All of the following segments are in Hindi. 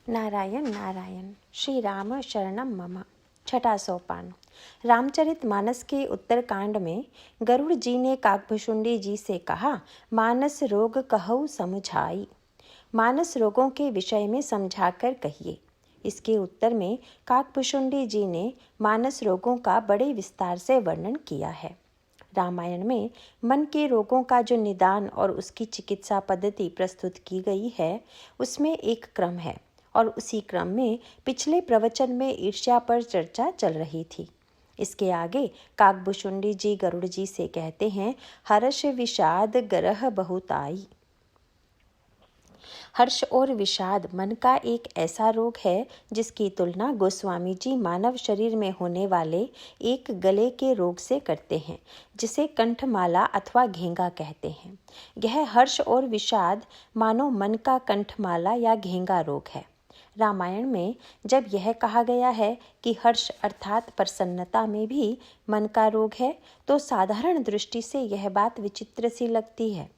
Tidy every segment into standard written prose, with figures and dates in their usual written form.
नारायण नारायण श्री राम शरणम मम। छठा सोपान। रामचरितमानस के उत्तरकांड में गरुड़ जी ने काकभुशुंडी जी से कहा, मानस रोग कहु समझाई। मानस रोगों के विषय में समझाकर कहिए। इसके उत्तर में काकभुशुंडी जी ने मानस रोगों का बड़े विस्तार से वर्णन किया है। रामायण में मन के रोगों का जो निदान और उसकी चिकित्सा पद्धति प्रस्तुत की गई है, उसमें एक क्रम है और उसी क्रम में पिछले प्रवचन में ईर्ष्या पर चर्चा चल रही थी। इसके आगे काकभुशुंडी जी गरुड़ जी से कहते हैं, हर्ष विषाद गरह बहुताई। हर्ष और विषाद मन का एक ऐसा रोग है जिसकी तुलना गोस्वामी जी मानव शरीर में होने वाले एक गले के रोग से करते हैं, जिसे कंठमाला अथवा घेंगा कहते हैं। यह हर्ष और विषाद मानो मन का कंठमाला या घेंगा रोग है। रामायण में जब यह कहा गया है कि हर्ष अर्थात प्रसन्नता में भी मन का रोग है, तो साधारण दृष्टि से यह बात विचित्र सी लगती है।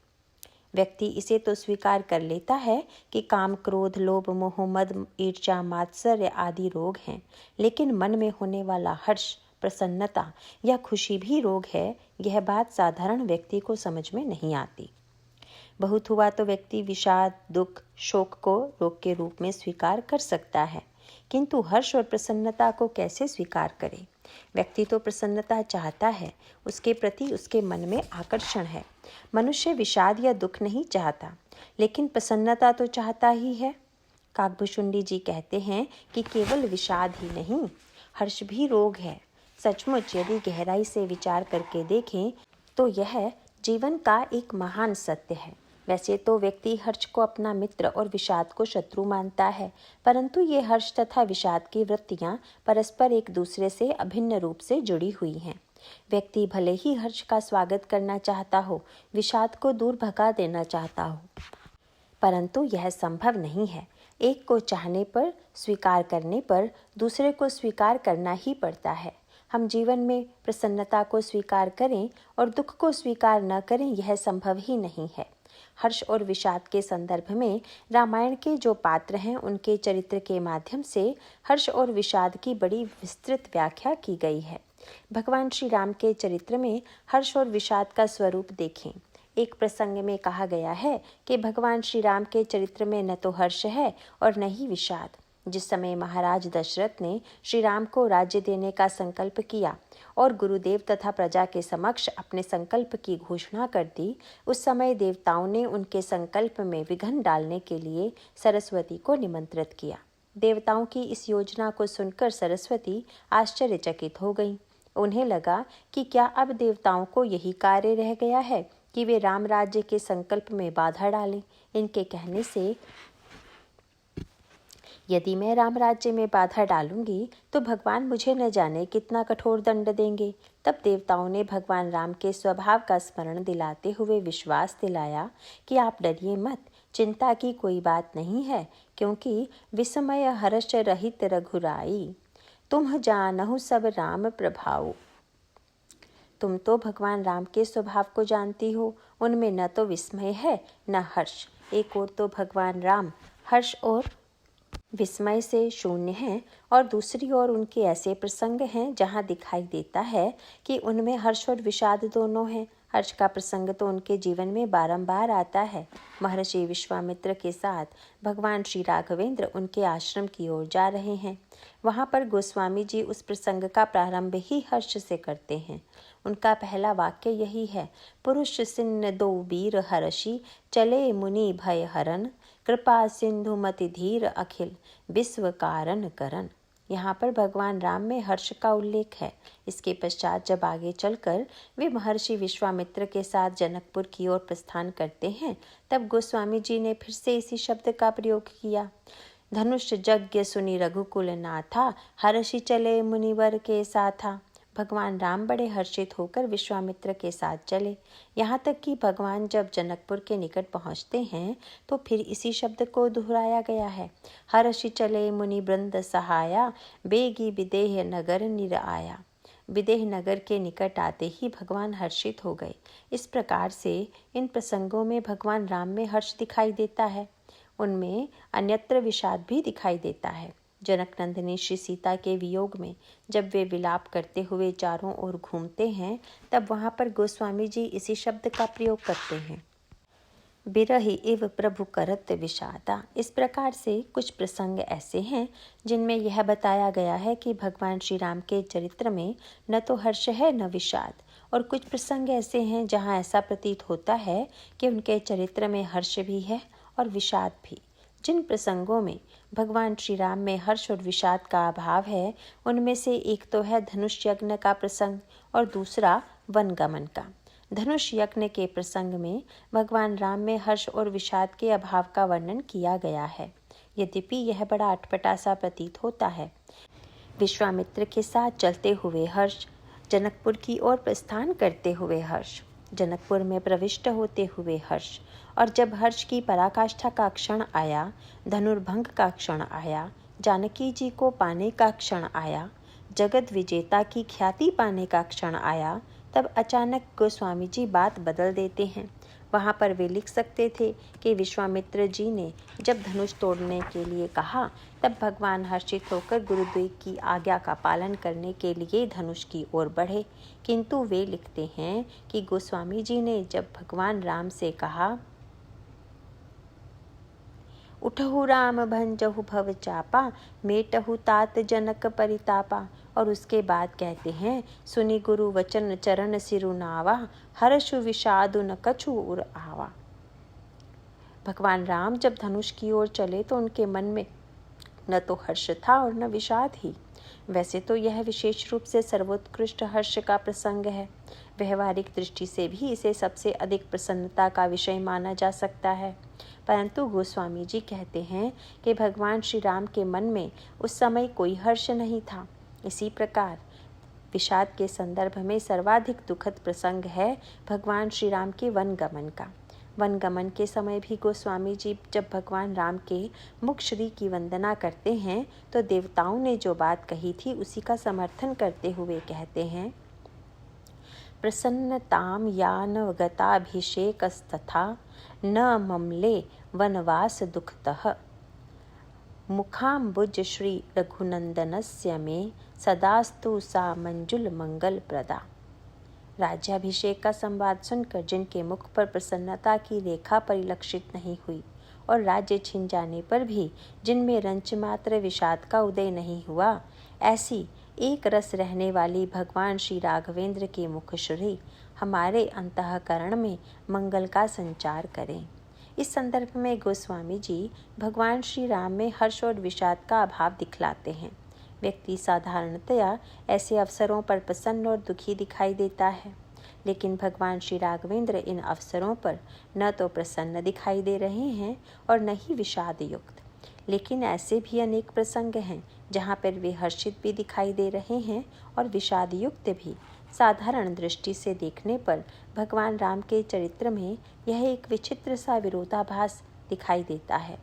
व्यक्ति इसे तो स्वीकार कर लेता है कि काम, क्रोध, लोभ, मोह, मद, ईर्ष्या, मात्सर्य आदि रोग हैं, लेकिन मन में होने वाला हर्ष, प्रसन्नता या खुशी भी रोग है, यह बात साधारण व्यक्ति को समझ में नहीं आती। बहुत हुआ तो व्यक्ति विषाद, दुख, शोक को रोग के रूप में स्वीकार कर सकता है, किंतु हर्ष और प्रसन्नता को कैसे स्वीकार करे? व्यक्ति तो प्रसन्नता चाहता है, उसके प्रति उसके मन में आकर्षण है। मनुष्य विषाद या दुख नहीं चाहता, लेकिन प्रसन्नता तो चाहता ही है। काकभुशुंडी जी कहते हैं कि केवल विषाद ही नहीं, हर्ष भी रोग है। सचमुच यदि गहराई से विचार करके देखें तो यह जीवन का एक महान सत्य है। वैसे तो व्यक्ति हर्ष को अपना मित्र और विषाद को शत्रु मानता है, परंतु ये हर्ष तथा विषाद की वृत्तियाँ परस्पर एक दूसरे से अभिन्न रूप से जुड़ी हुई हैं। व्यक्ति भले ही हर्ष का स्वागत करना चाहता हो, विषाद को दूर भगा देना चाहता हो, परंतु यह संभव नहीं है। एक को चाहने पर, स्वीकार करने पर दूसरे को स्वीकार करना ही पड़ता है। हम जीवन में प्रसन्नता को स्वीकार करें और दुख को स्वीकार न करें, यह संभव ही नहीं है। हर्ष और विषाद के संदर्भ में रामायण के जो पात्र हैं, उनके चरित्र के माध्यम से हर्ष और विषाद की बड़ी विस्तृत व्याख्या की गई है। भगवान श्री राम के चरित्र में हर्ष और विषाद का स्वरूप देखें। एक प्रसंग में कहा गया है कि भगवान श्री राम के चरित्र में न तो हर्ष है और न ही विषाद। जिस समय महाराज दशरथ ने श्री राम को राज्य देने का संकल्प किया और गुरुदेव तथा प्रजा के समक्ष अपने संकल्प की घोषणा कर दी, उस समय देवताओं ने उनके संकल्प में विघ्न डालने के लिए सरस्वती को निमंत्रित किया। देवताओं की इस योजना को सुनकर सरस्वती आश्चर्यचकित हो गईं। उन्हें लगा कि क्या अब देवताओं को यही कार्य रह गया है कि वे राम राज्य के संकल्प में बाधा डालें। इनके कहने से यदि मैं राम राज्य में बाधा डालूंगी तो भगवान मुझे न जाने कितना कठोर दंड देंगे। तब देवताओं ने भगवान राम के स्वभाव का स्मरण दिलाते हुए विश्वास दिलाया कि आप डरिए मत, चिंता की कोई बात नहीं है, क्योंकि विस्मय हर्ष रहित रघुराई, तुम जानहु सब राम प्रभाव। तुम तो भगवान राम के स्वभाव को जानती हो, उनमें न तो विस्मय है न हर्ष। एक ओर तो भगवान राम हर्ष और विस्मय से शून्य हैं और दूसरी ओर उनके ऐसे प्रसंग हैं जहाँ दिखाई देता है कि उनमें हर्ष और विषाद दोनों हैं। हर्ष का प्रसंग तो उनके जीवन में बारंबार आता है। महर्षि विश्वामित्र के साथ भगवान श्री राघवेंद्र उनके आश्रम की ओर जा रहे हैं। वहाँ पर गोस्वामी जी उस प्रसंग का प्रारंभ ही हर्ष से करते हैं। उनका पहला वाक्य यही है, पुरुष सिन्न दो वीर हर्षि, चले मुनि भय हरन, कृपा सिंधु मति धीर अखिल, विश्व कारण करन। यहाँ पर भगवान राम में हर्ष का उल्लेख है। इसके पश्चात जब आगे चलकर वे महर्षि विश्वामित्र के साथ जनकपुर की ओर प्रस्थान करते हैं, तब गोस्वामी जी ने फिर से इसी शब्द का प्रयोग किया। धनुष यज्ञ सुनि रघुकुल नाथा, हर्षि चले मुनिवर के साथा। भगवान राम बड़े हर्षित होकर विश्वामित्र के साथ चले। यहाँ तक कि भगवान जब जनकपुर के निकट पहुँचते हैं तो फिर इसी शब्द को दोहराया गया है। हर्षि चले मुनि वृंद सहाया, बेगी विदेह नगर निर आया। विदेह नगर के निकट आते ही भगवान हर्षित हो गए। इस प्रकार से इन प्रसंगों में भगवान राम में हर्ष दिखाई देता है। उनमें अन्यत्र विषाद भी दिखाई देता है। जनक नंदिनी श्री सीता के वियोग में जब वे विलाप करते हुए चारों ओर घूमते हैं, तब वहाँ पर गोस्वामी जी इसी शब्द का प्रयोग करते हैं, बिरहि इव प्रभु करत विषादा। इस प्रकार से कुछ प्रसंग ऐसे हैं जिनमें यह बताया गया है कि भगवान श्री राम के चरित्र में न तो हर्ष है न विषाद, और कुछ प्रसंग ऐसे हैं जहाँ ऐसा प्रतीत होता है कि उनके चरित्र में हर्ष भी है और विषाद भी। जिन प्रसंगों में भगवान श्री राम में हर्ष और विषाद का अभाव है, उनमें से एक तो है धनुष यज्ञ का प्रसंग और दूसरा वनगमन का। धनुष यज्ञ के प्रसंग में भगवान राम में हर्ष और विषाद के अभाव का वर्णन किया गया है। यद्यपि यह बड़ा अटपटा सा प्रतीत होता है। विश्वामित्र के साथ चलते हुए हर्ष, जनकपुर की ओर प्रस्थान करते हुए हर्ष, जनकपुर में प्रविष्ट होते हुए हर्ष, और जब हर्ष की पराकाष्ठा का क्षण आया, धनुर्भंग का क्षण आया, जानकी जी को पाने का क्षण आया, जगत विजेता की ख्याति पाने का क्षण आया, तब अचानक गोस्वामी जी बात बदल देते हैं। वहाँ पर वे लिख सकते थे कि विश्वामित्र जी ने जब धनुष तोड़ने के लिए कहा, तब भगवान हर्षित होकर गुरुदेव की आज्ञा का पालन करने के लिए धनुष की ओर बढ़े। किंतु वे लिखते हैं कि गोस्वामी जी ने जब भगवान राम से कहा, उठहु राम भंजहु भव चापा, मेटहु तात जनक परितापा, और उसके बाद कहते हैं, सुनि गुरु वचन चरण सिरु नावा, हर्षु विषादु न कछु उर आवा। भगवान राम जब धनुष की ओर चले तो उनके मन में न तो हर्ष था और न विषाद ही। वैसे तो यह विशेष रूप से सर्वोत्कृष्ट हर्ष का प्रसंग है। व्यवहारिक दृष्टि से भी इसे सबसे अधिक प्रसन्नता का विषय माना जा सकता है, परंतु गोस्वामी जी कहते हैं कि भगवान श्री राम के मन में उस समय कोई हर्ष नहीं था। इसी प्रकार विषाद के संदर्भ में सर्वाधिक दुखद प्रसंग है भगवान श्री राम के वनगमन का। वनगमन के समय भी गोस्वामी जी जब भगवान राम के मुख श्री की वंदना करते हैं, तो देवताओं ने जो बात कही थी उसी का समर्थन करते हुए कहते हैं, प्रसन्नताम यान गताभिषेकस्तथा न ममले वनवास दुखतः, मुखाम्बुज श्री रघुनंदनस्य में सदास्तु सा मंजुल मंगल प्रदा। राज्याभिषेक का संवाद सुनकर जिनके मुख पर प्रसन्नता की रेखा परिलक्षित नहीं हुई और राज्य छिन जाने पर भी जिनमें रंच मात्र विषाद का उदय नहीं हुआ, ऐसी एक रस रहने वाली भगवान श्री राघवेंद्र के मुख श्री हमारे अंतःकरण में मंगल का संचार करें। इस संदर्भ में गोस्वामी जी भगवान श्री राम में हर्ष और विषाद का अभाव दिखलाते हैं। व्यक्ति साधारणतया ऐसे अवसरों पर प्रसन्न और दुखी दिखाई देता है, लेकिन भगवान श्री राघवेंद्र इन अवसरों पर न तो प्रसन्न दिखाई दे रहे हैं और न ही विषाद युक्त। लेकिन ऐसे भी अनेक प्रसंग हैं जहाँ पर वे हर्षित भी दिखाई दे रहे हैं और विषाद युक्त भी। साधारण दृष्टि से देखने पर भगवान राम के चरित्र में यह एक विचित्र सा विरोधाभास दिखाई देता है,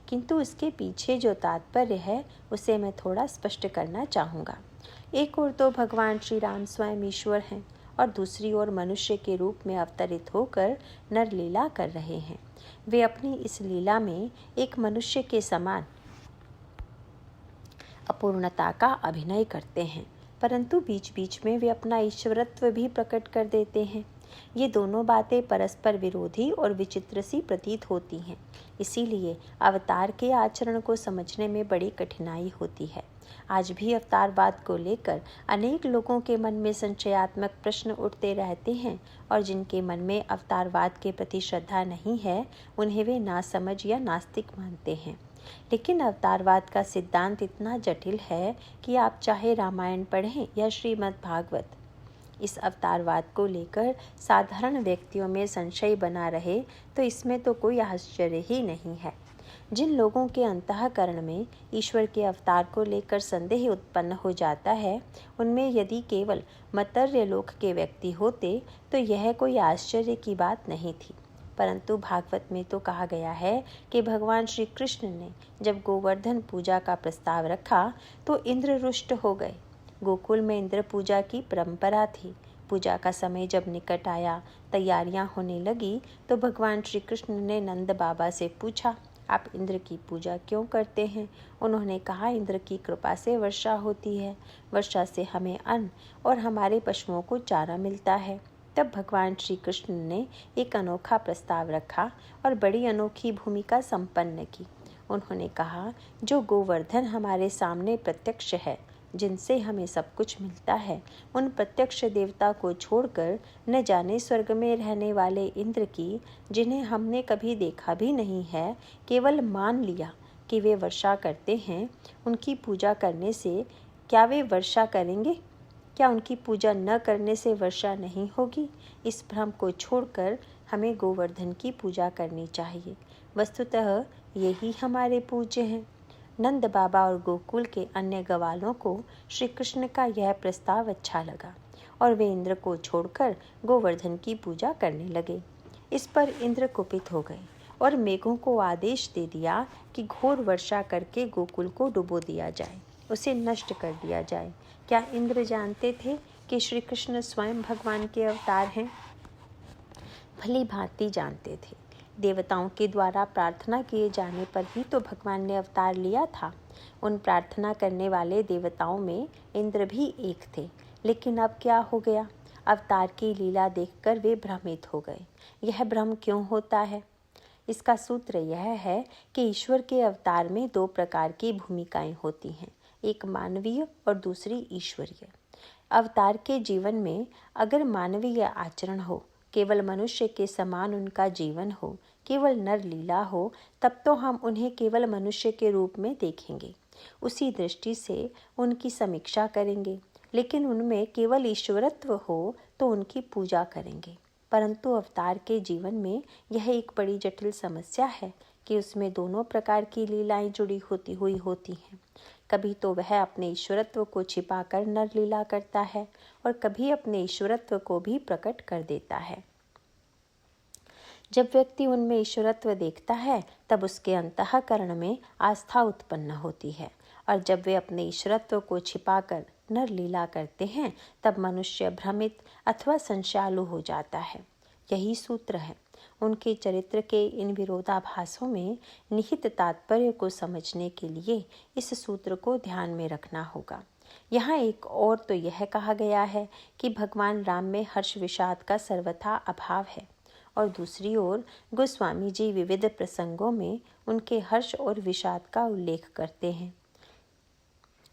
किंतु इसके पीछे जो तात्पर्य है उसे मैं थोड़ा स्पष्ट करना चाहूँगा। एक ओर तो भगवान श्री राम स्वयं ईश्वर हैं और दूसरी ओर मनुष्य के रूप में अवतरित होकर नर लीला कर रहे हैं। वे अपनी इस लीला में एक मनुष्य के समान अपूर्णता का अभिनय करते हैं, परंतु बीच बीच में वे अपना ईश्वरत्व भी प्रकट कर देते हैं। ये दोनों बातें परस्पर विरोधी और विचित्र सी प्रतीत होती हैं। इसीलिए अवतार के आचरण को समझने में बड़ी कठिनाई होती है। आज भी अवतारवाद को लेकर अनेक लोगों के मन में संशयात्मक प्रश्न उठते रहते हैं, और जिनके मन में अवतारवाद के प्रति श्रद्धा नहीं है, उन्हें वे नासमझ या नास्तिक मानते हैं। लेकिन अवतारवाद का सिद्धांत इतना जटिल है कि आप चाहे रामायण पढ़ें या श्रीमद् भागवत, इस अवतारवाद को लेकर साधारण व्यक्तियों में संशय बना रहे तो इसमें तो कोई आश्चर्य ही नहीं है। जिन लोगों के अंतःकरण में ईश्वर के अवतार को लेकर संदेह उत्पन्न हो जाता है, उनमें यदि केवल मर्त्य लोक के व्यक्ति होते तो यह कोई आश्चर्य की बात नहीं थी। परंतु भागवत में तो कहा गया है कि भगवान श्री कृष्ण ने जब गोवर्धन पूजा का प्रस्ताव रखा तो इंद्र रुष्ट हो गए। गोकुल में इंद्र पूजा की परंपरा थी। पूजा का समय जब निकट आया, तैयारियां होने लगी, तो भगवान श्री कृष्ण ने नंद बाबा से पूछा, आप इंद्र की पूजा क्यों करते हैं? उन्होंने कहा, इंद्र की कृपा से वर्षा होती है, वर्षा से हमें अन्न और हमारे पशुओं को चारा मिलता है। तब भगवान श्री कृष्ण ने एक अनोखा प्रस्ताव रखा और बड़ी अनोखी भूमिका संपन्न की। उन्होंने कहा, जो गोवर्धन हमारे सामने प्रत्यक्ष है, जिनसे हमें सब कुछ मिलता है, उन प्रत्यक्ष देवता को छोड़कर न जाने स्वर्ग में रहने वाले इंद्र की, जिन्हें हमने कभी देखा भी नहीं है, केवल मान लिया कि वे वर्षा करते हैं, उनकी पूजा करने से क्या वे वर्षा करेंगे? क्या उनकी पूजा न करने से वर्षा नहीं होगी? इस भ्रम को छोड़कर हमें गोवर्धन की पूजा करनी चाहिए। वस्तुतः यही हमारे पूज्य हैं। नंद बाबा और गोकुल के अन्य ग्वालों को श्री कृष्ण का यह प्रस्ताव अच्छा लगा और वे इंद्र को छोड़कर गोवर्धन की पूजा करने लगे। इस पर इंद्र कुपित हो गए और मेघों को आदेश दे दिया कि घोर वर्षा करके गोकुल को डुबो दिया जाए, उसे नष्ट कर दिया जाए। क्या इंद्र जानते थे कि श्री कृष्ण स्वयं भगवान के अवतार हैं? भली भांति जानते थे। देवताओं के द्वारा प्रार्थना किए जाने पर ही तो भगवान ने अवतार लिया था। उन प्रार्थना करने वाले देवताओं में इंद्र भी एक थे। लेकिन अब क्या हो गया? अवतार की लीला देखकर वे भ्रमित हो गए। यह भ्रम क्यों होता है? इसका सूत्र यह है कि ईश्वर के अवतार में दो प्रकार की भूमिकाएं होती हैं, एक मानवीय और दूसरी ईश्वरीय। अवतार के जीवन में अगर मानवीय आचरण हो, केवल मनुष्य के समान उनका जीवन हो, केवल नर लीला हो, तब तो हम उन्हें केवल मनुष्य के रूप में देखेंगे, उसी दृष्टि से उनकी समीक्षा करेंगे। लेकिन उनमें केवल ईश्वरत्व हो तो उनकी पूजा करेंगे। परंतु अवतार के जीवन में यह एक बड़ी जटिल समस्या है कि उसमें दोनों प्रकार की लीलाएं जुड़ी होती हैं। कभी तो वह अपने ईश्वरत्व को छिपाकर नर लीला करता है और कभी अपने ईश्वरत्व को भी प्रकट कर देता है। जब व्यक्ति उनमें ईश्वरत्व देखता है तब उसके अंतःकरण में आस्था उत्पन्न होती है, और जब वे अपने ईश्वरत्व को छिपाकर नर लीला करते हैं तब मनुष्य भ्रमित अथवा संशयालु हो जाता है। यही सूत्र है। उनके चरित्र के इन विरोधाभासों में निहित तात्पर्य को समझने के लिए इस सूत्र को ध्यान में रखना होगा। यहाँ एक और तो यह कहा गया है कि भगवान राम में हर्ष विषाद का सर्वथा अभाव है, और दूसरी ओर गोस्वामी जी विविध प्रसंगों में उनके हर्ष और विषाद का उल्लेख करते हैं।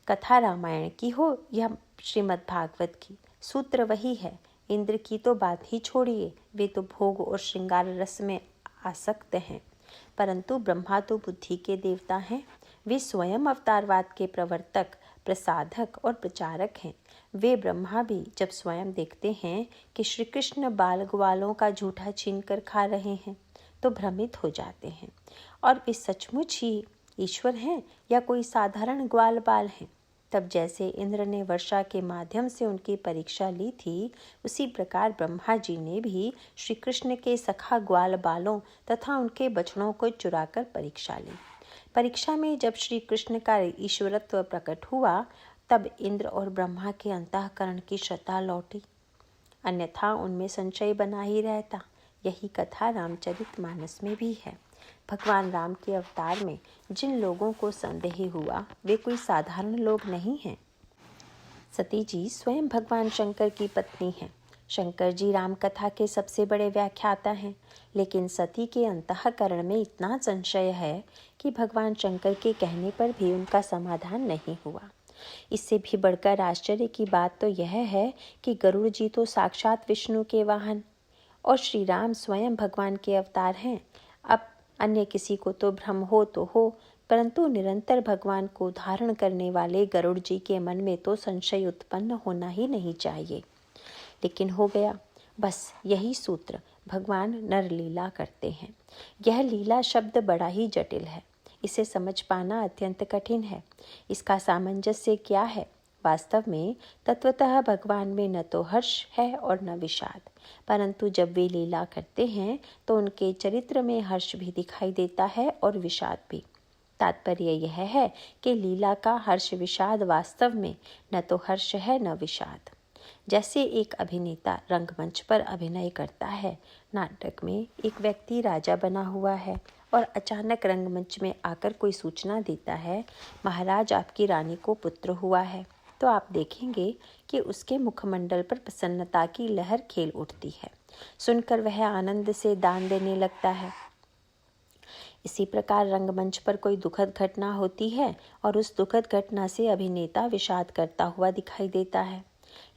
कथा रामायण की हो या श्रीमद् भागवत की, सूत्र वही है। इंद्र की तो बात ही छोड़िए, वे तो भोग और श्रृंगार रस में आसक्त हैं, परंतु ब्रह्मा तो बुद्धि के देवता हैं। वे स्वयं अवतारवाद के प्रवर्तक, प्रसाधक और प्रचारक हैं। वे ब्रह्मा भी जब स्वयं देखते हैं कि श्री कृष्ण बाल ग्वालों का झूठा छीन कर खा रहे हैं तो भ्रमित हो जाते हैं, और वे सचमुच ही ईश्वर हैं या कोई साधारण ग्वाल बाल हैं। तब जैसे इंद्र ने वर्षा के माध्यम से उनकी परीक्षा ली थी, उसी प्रकार ब्रह्मा जी ने भी श्री कृष्ण के सखा ग्वाल बालों तथा उनके बछड़ों को चुराकर परीक्षा ली। परीक्षा में जब श्री कृष्ण का ईश्वरत्व प्रकट हुआ तब इंद्र और ब्रह्मा के अंतःकरण की श्रद्धा लौटी, अन्यथा उनमें संशय बना ही रहता। यही कथा रामचरितमानस में भी है। भगवान राम के अवतार में जिन लोगों को संदेह हुआ वे कोई साधारण लोग नहीं हैं। सती जी स्वयं भगवान शंकर की पत्नी हैं। शंकर जी राम कथा के सबसे बड़े व्याख्याता हैं, लेकिन सती के अंतःकरण में इतना संशय है कि भगवान शंकर के कहने पर भी उनका समाधान नहीं हुआ। इससे भी बढ़कर आश्चर्य की बात तो यह है कि गरुड़ जी तो साक्षात विष्णु के वाहन और श्री राम स्वयं भगवान के अवतार हैं। अब अन्य किसी को तो भ्रम हो तो हो, परंतु निरंतर भगवान को धारण करने वाले गरुड़ जी के मन में तो संशय उत्पन्न होना ही नहीं चाहिए। लेकिन हो गया। बस यही सूत्र, भगवान नर लीला करते हैं। यह लीला शब्द बड़ा ही जटिल है, इसे समझ पाना अत्यंत कठिन है। इसका सामंजस्य क्या है? वास्तव में तत्वतः भगवान में न तो हर्ष है और न विषाद, परंतु जब वे लीला करते हैं तो उनके चरित्र में हर्ष भी दिखाई देता है और विषाद भी। तात्पर्य यह है कि लीला का हर्ष विषाद वास्तव में न तो हर्ष है न विषाद। जैसे एक अभिनेता रंगमंच पर अभिनय करता है। नाटक में एक व्यक्ति राजा बना हुआ है और अचानक रंगमंच में आकर कोई सूचना देता है, महाराज आपकी रानी को पुत्र हुआ है, तो आप देखेंगे कि उसके मुखमंडल पर प्रसन्नता की लहर खेल उठती है। सुनकर वह आनंद से दान देने लगता है। इसी प्रकार रंगमंच पर कोई दुखद घटना होती है और उस दुखद घटना से अभिनेता विषाद करता हुआ दिखाई देता है,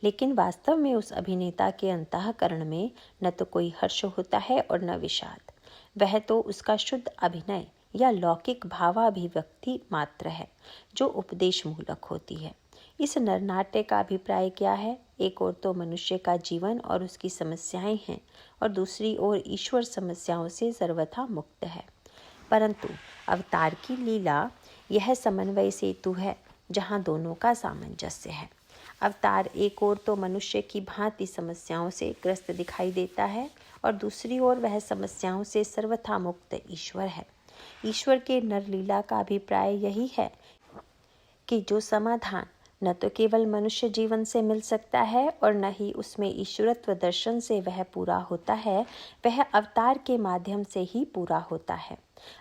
लेकिन वास्तव में उस अभिनेता के अंतःकरण में न तो कोई हर्ष होता है और न विषाद। वह तो उसका शुद्ध अभिनय या लौकिक भावाभिव्यक्ति मात्र है जो उपदेश मूलक होती है। इस नरनाट्य का अभिप्राय क्या है? एक ओर तो मनुष्य का जीवन और उसकी समस्याएं हैं और दूसरी ओर ईश्वर समस्याओं से सर्वथा मुक्त है। परंतु अवतार की लीला यह समन्वय सेतु है जहाँ दोनों का सामंजस्य है। अवतार एक ओर तो मनुष्य की भांति समस्याओं से ग्रस्त दिखाई देता है और दूसरी ओर वह समस्याओं से सर्वथा मुक्त ईश्वर है। ईश्वर के नरलीला का अभिप्राय यही है कि जो समाधान न तो केवल मनुष्य जीवन से मिल सकता है और न ही उसमें ईश्वरत्व दर्शन से वह पूरा होता है, वह अवतार के माध्यम से ही पूरा होता है।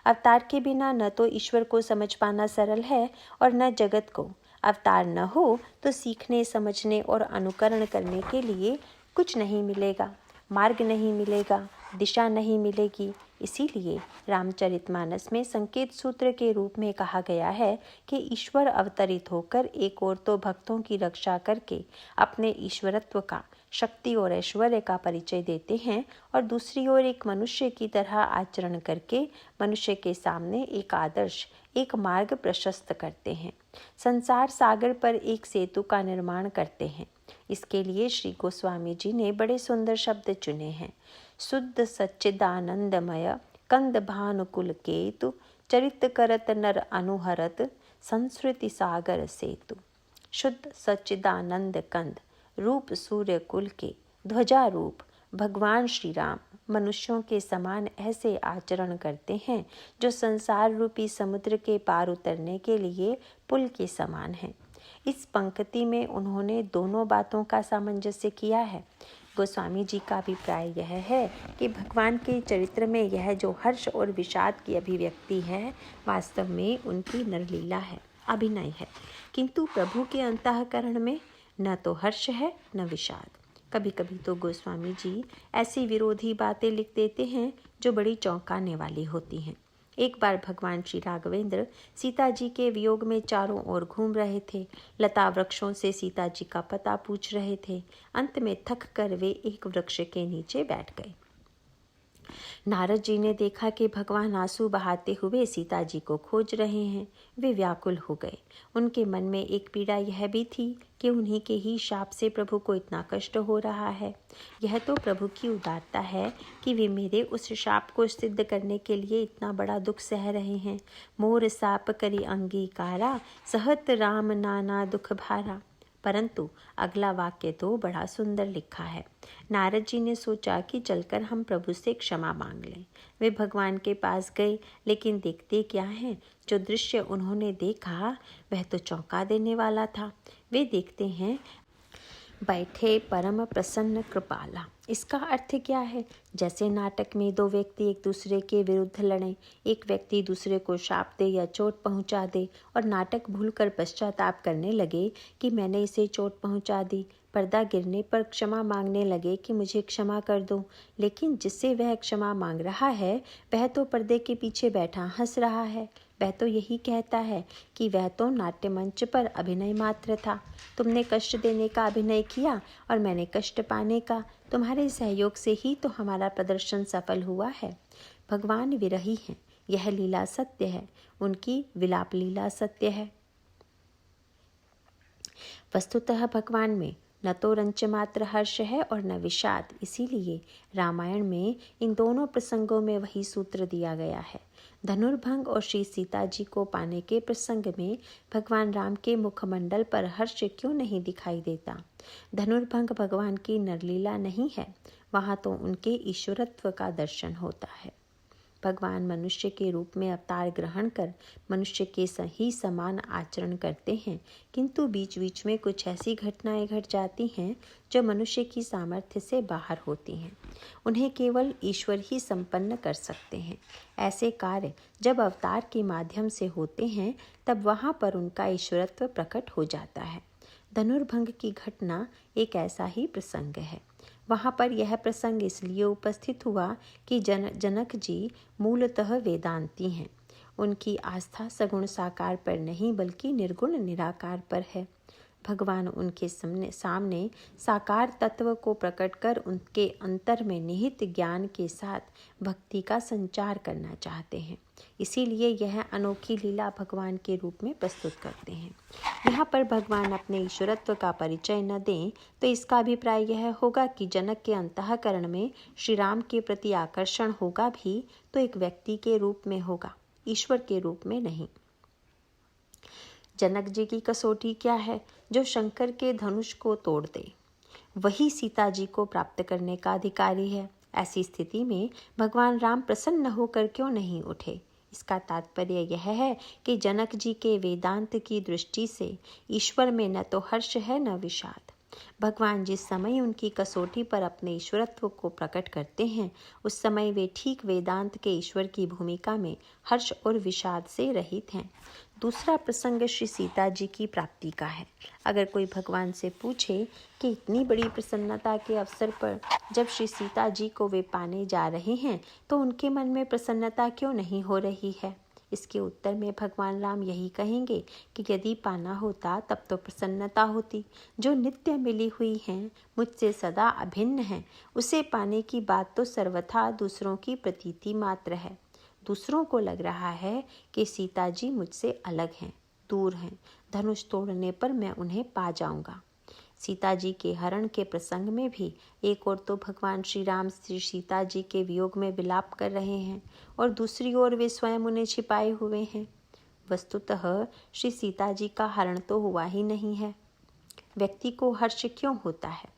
अवतार के बिना न तो ईश्वर को समझ पाना सरल है और न जगत को। अवतार न हो तो सीखने, समझने और अनुकरण करने के लिए कुछ नहीं मिलेगा, मार्ग नहीं मिलेगा, दिशा नहीं मिलेगी। इसीलिए रामचरितमानस में संकेत सूत्र के रूप में कहा गया है कि ईश्वर अवतरित होकर एक ओर तो भक्तों की रक्षा करके अपने ईश्वरत्व का, शक्ति और ऐश्वर्य का परिचय देते हैं और दूसरी ओर एक मनुष्य की तरह आचरण करके मनुष्य के सामने एक आदर्श, एक मार्ग प्रशस्त करते हैं। संसार सागर पर एक सेतु का निर्माण करते हैं। इसके लिए श्री गोस्वामी जी ने बड़े सुंदर शब्द चुने हैं। शुद्ध सच्चिदानंदमय कंद भानुकुल केतु चरित करत नर अनुहरत संस्कृति सागर सेतु। शुद्ध सच्चिदानंद कंद रूप सूर्य कुल के ध्वजा रूप भगवान श्री राम मनुष्यों के समान ऐसे आचरण करते हैं जो संसार रूपी समुद्र के पार उतरने के लिए पुल के समान हैं। इस पंक्ति में उन्होंने दोनों बातों का सामंजस्य किया है। गोस्वामी जी का अभिप्राय यह है कि भगवान के चरित्र में यह जो हर्ष और विषाद की अभिव्यक्ति है, वास्तव में उनकी नरलीला है, अभिनय है, किंतु प्रभु के अंतःकरण में न तो हर्ष है न विषाद। कभी कभी तो गोस्वामी जी ऐसी विरोधी बातें लिख देते हैं जो बड़ी चौंकाने वाली होती हैं। एक बार भगवान श्री राघवेंद्र सीता जी के वियोग में चारों ओर घूम रहे थे। लता वृक्षों से सीता जी का पता पूछ रहे थे। अंत में थक कर वे एक वृक्ष के नीचे बैठ गए। नारद जी ने देखा कि भगवान आंसू बहाते हुए सीता जी को खोज रहे हैं। वे व्याकुल हो गए। उनके मन में एक पीड़ा यह भी थी कि उन्हीं के ही शाप से प्रभु को इतना कष्ट हो रहा है। यह तो प्रभु की उदारता है कि वे मेरे उस शाप को सिद्ध करने के लिए इतना बड़ा दुख सह रहे हैं। मोर साप करी अंगीकारा सहत राम नाना दुख भारा। परंतु अगला वाक्य तो बड़ा सुंदर लिखा है। नारद जी ने सोचा कि चलकर हम प्रभु से क्षमा मांग लें। वे भगवान के पास गए, लेकिन देखते क्या है, जो दृश्य उन्होंने देखा वह तो चौंका देने वाला था। वे देखते हैं बैठे परम प्रसन्न कृपाला। इसका अर्थ क्या है? जैसे नाटक में दो व्यक्ति एक दूसरे के विरुद्ध लड़ें, एक व्यक्ति दूसरे को शाप दे या चोट पहुंचा दे और नाटक भूलकर पश्चाताप करने लगे कि मैंने इसे चोट पहुंचा दी। पर्दा गिरने पर क्षमा मांगने लगे कि मुझे क्षमा कर दो, लेकिन जिससे वह क्षमा मांग रहा है वह तो पर्दे के पीछे बैठा हंस रहा है। वह तो यही कहता है कि वह तो नाट्य मंच पर अभिनय मात्र था। तुमने कष्ट देने का अभिनय किया और मैंने कष्ट पाने का। तुम्हारे सहयोग से ही तो हमारा प्रदर्शन सफल हुआ है। भगवान विरही हैं, यह लीला सत्य है, उनकी विलाप लीला सत्य है। वस्तुतः भगवान में न तो रंच मात्र हर्ष है और न विषाद। इसीलिए रामायण में इन दोनों प्रसंगों में वही सूत्र दिया गया है। धनुर्भंग और श्री सीता जी को पाने के प्रसंग में भगवान राम के मुखमंडल पर हर्ष क्यों नहीं दिखाई देता? धनुर्भंग भगवान की नरलीला नहीं है, वहाँ तो उनके ईश्वरत्व का दर्शन होता है। भगवान मनुष्य के रूप में अवतार ग्रहण कर मनुष्य के सही समान आचरण करते हैं, किंतु बीच बीच में कुछ ऐसी घटनाएं घट जाती हैं जो मनुष्य की सामर्थ्य से बाहर होती हैं। उन्हें केवल ईश्वर ही संपन्न कर सकते हैं। ऐसे कार्य जब अवतार के माध्यम से होते हैं तब वहाँ पर उनका ईश्वरत्व प्रकट हो जाता है। धनुर्भंग की घटना एक ऐसा ही प्रसंग है। वहाँ पर यह प्रसंग इसलिए उपस्थित हुआ कि जनक जी मूलतः वेदांती हैं। उनकी आस्था सगुण साकार पर नहीं बल्कि निर्गुण निराकार पर है। भगवान उनके सामने साकार तत्व को प्रकट कर उनके अंतर में निहित ज्ञान के साथ भक्ति का संचार करना चाहते हैं। इसीलिए यह अनोखी लीला भगवान के रूप में प्रस्तुत करते हैं। यहाँ पर भगवान अपने ईश्वरत्व का परिचय न दें तो इसका अभिप्राय यह होगा कि जनक के अंतःकरण में श्री राम के प्रति आकर्षण होगा भी तो एक व्यक्ति के रूप में होगा, ईश्वर के रूप में नहीं। जनक जी की कसौटी क्या है? जो शंकर के धनुष को तोड़ दे वही सीता जी को प्राप्त करने का अधिकारी है। ऐसी स्थिति में भगवान राम प्रसन्न होकर क्यों नहीं उठे? इसका तात्पर्य यह है कि जनक जी के वेदांत की दृष्टि से ईश्वर में न तो हर्ष है न विषाद। भगवान जिस समय उनकी कसौटी पर अपने ईश्वरत्व को प्रकट करते हैं उस समय वे ठीक वेदांत के ईश्वर की भूमिका में हर्ष और विषाद से रहित हैं। दूसरा प्रसंग श्री सीता जी की प्राप्ति का है। अगर कोई भगवान से पूछे कि इतनी बड़ी प्रसन्नता के अवसर पर जब श्री सीता जी को वे पाने जा रहे हैं तो उनके मन में प्रसन्नता क्यों नहीं हो रही है? इसके उत्तर में भगवान राम यही कहेंगे कि यदि पाना होता तब तो प्रसन्नता होती। जो नित्य मिली हुई हैं, मुझसे सदा अभिन्न है, उसे पाने की बात तो सर्वथा दूसरों की प्रतीति मात्र है। दूसरों को लग रहा है कि सीता जी मुझसे अलग हैं, दूर हैं, धनुष तोड़ने पर मैं उन्हें पा जाऊंगा। सीता जी के हरण के प्रसंग में भी एक ओर तो भगवान श्री राम श्री सीता जी के वियोग में विलाप कर रहे हैं और दूसरी ओर वे स्वयं उन्हें छिपाए हुए हैं। वस्तुतः श्री सीता जी का हरण तो हुआ ही नहीं है। व्यक्ति को हर्ष क्यों होता है?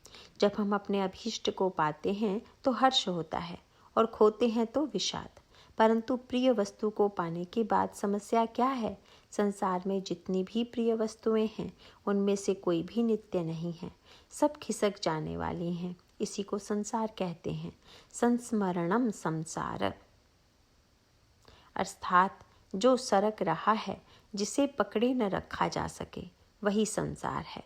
जब हम अपने अभीष्ट को पाते हैं तो हर्ष होता है और खोते हैं तो विषाद। परंतु प्रिय वस्तु को पाने के बाद समस्या क्या है? संसार में जितनी भी प्रिय वस्तुएं हैं उनमें से कोई भी नित्य नहीं है, सब खिसक जाने वाली हैं। इसी को संसार कहते हैं। संस्मरणम संसार, अर्थात जो सरक रहा है, जिसे पकड़े न रखा जा सके, वही संसार है।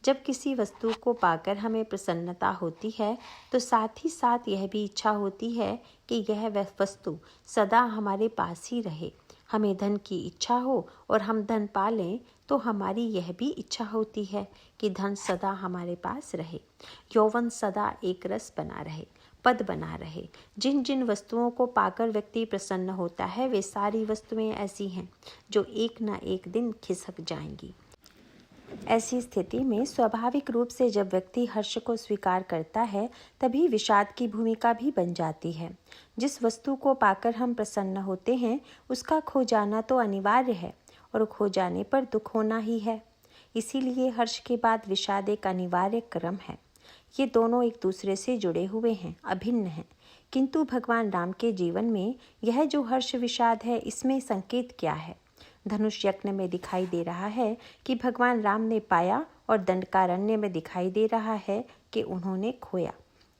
जब किसी वस्तु को पाकर हमें प्रसन्नता होती है तो साथ ही साथ यह भी इच्छा होती है कि यह वस्तु सदा हमारे पास ही रहे। हमें धन की इच्छा हो और हम धन पा लें तो हमारी यह भी इच्छा होती है कि धन सदा हमारे पास रहे, यौवन सदा एक रस बना रहे, पद बना रहे। जिन जिन वस्तुओं को पाकर व्यक्ति प्रसन्न होता है वे सारी वस्तुएं ऐसी हैं जो एक न एक दिन खिसक जाएंगी। ऐसी स्थिति में स्वाभाविक रूप से जब व्यक्ति हर्ष को स्वीकार करता है तभी विषाद की भूमिका भी बन जाती है। जिस वस्तु को पाकर हम प्रसन्न होते हैं उसका खो जाना तो अनिवार्य है और खो जाने पर दुख होना ही है। इसीलिए हर्ष के बाद विषाद एक अनिवार्य क्रम है। ये दोनों एक दूसरे से जुड़े हुए हैं, अभिन्न हैं। किंतु भगवान राम के जीवन में यह जो हर्ष विषाद है इसमें संकेत क्या है? धनुष यज्ञ में दिखाई दे रहा है कि भगवान राम ने पाया और दंडकारण्य में दिखाई दे रहा है कि उन्होंने खोया।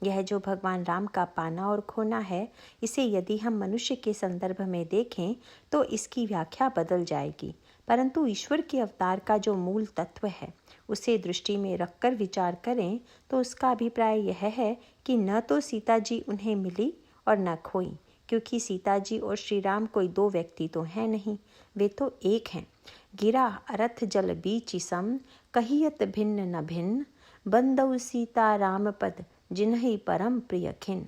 यह जो भगवान राम का पाना और खोना है, इसे यदि हम मनुष्य के संदर्भ में देखें तो इसकी व्याख्या बदल जाएगी। परंतु ईश्वर के अवतार का जो मूल तत्व है उसे दृष्टि में रखकर विचार करें तो उसका अभिप्राय यह है कि न तो सीता जी उन्हें मिली और न खोई, क्योंकि सीता जी और श्री राम कोई दो व्यक्ति तो हैं नहीं, वे तो एक हैं। गिरा अरथ जल बीच सम, कहियत भिन्न न भिन्न, बंदौ सीता राम पद जिन्हि परम प्रिय खिन।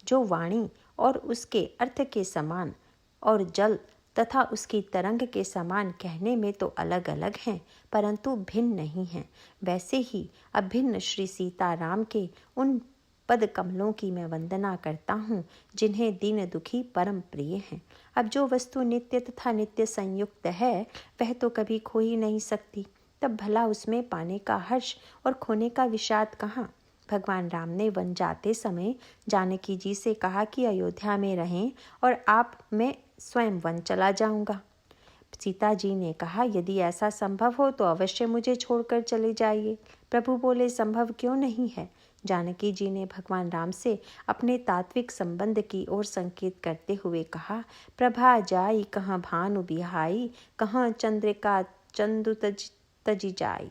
जो वाणी और उसके अर्थ के समान और जल तथा उसकी तरंग के समान कहने में तो अलग अलग हैं परंतु भिन्न नहीं हैं, वैसे ही अभिन्न श्री सीता राम के उन पद कमलों की मैं वंदना करता हूँ जिन्हें दीन दुखी परम प्रिय हैं। अब जो वस्तु नित्य तथा नित्य संयुक्त है वह तो कभी खो ही नहीं सकती, तब भला उसमें पाने का हर्ष और खोने का विषाद कहाँ? भगवान राम ने वन जाते समय जानकी जी से कहा कि अयोध्या में रहें और मैं स्वयं वन चला जाऊंगा। सीता जी ने कहा, यदि ऐसा संभव हो तो अवश्य मुझे छोड़कर चले जाइए। प्रभु बोले, संभव क्यों नहीं है। जानकी जी ने भगवान राम से अपने तात्विक संबंध की ओर संकेत करते हुए कहा, प्रभा जाई कहाँ भानु बिहाई, कहाँ चंद्रिका चंदु तजी जाई।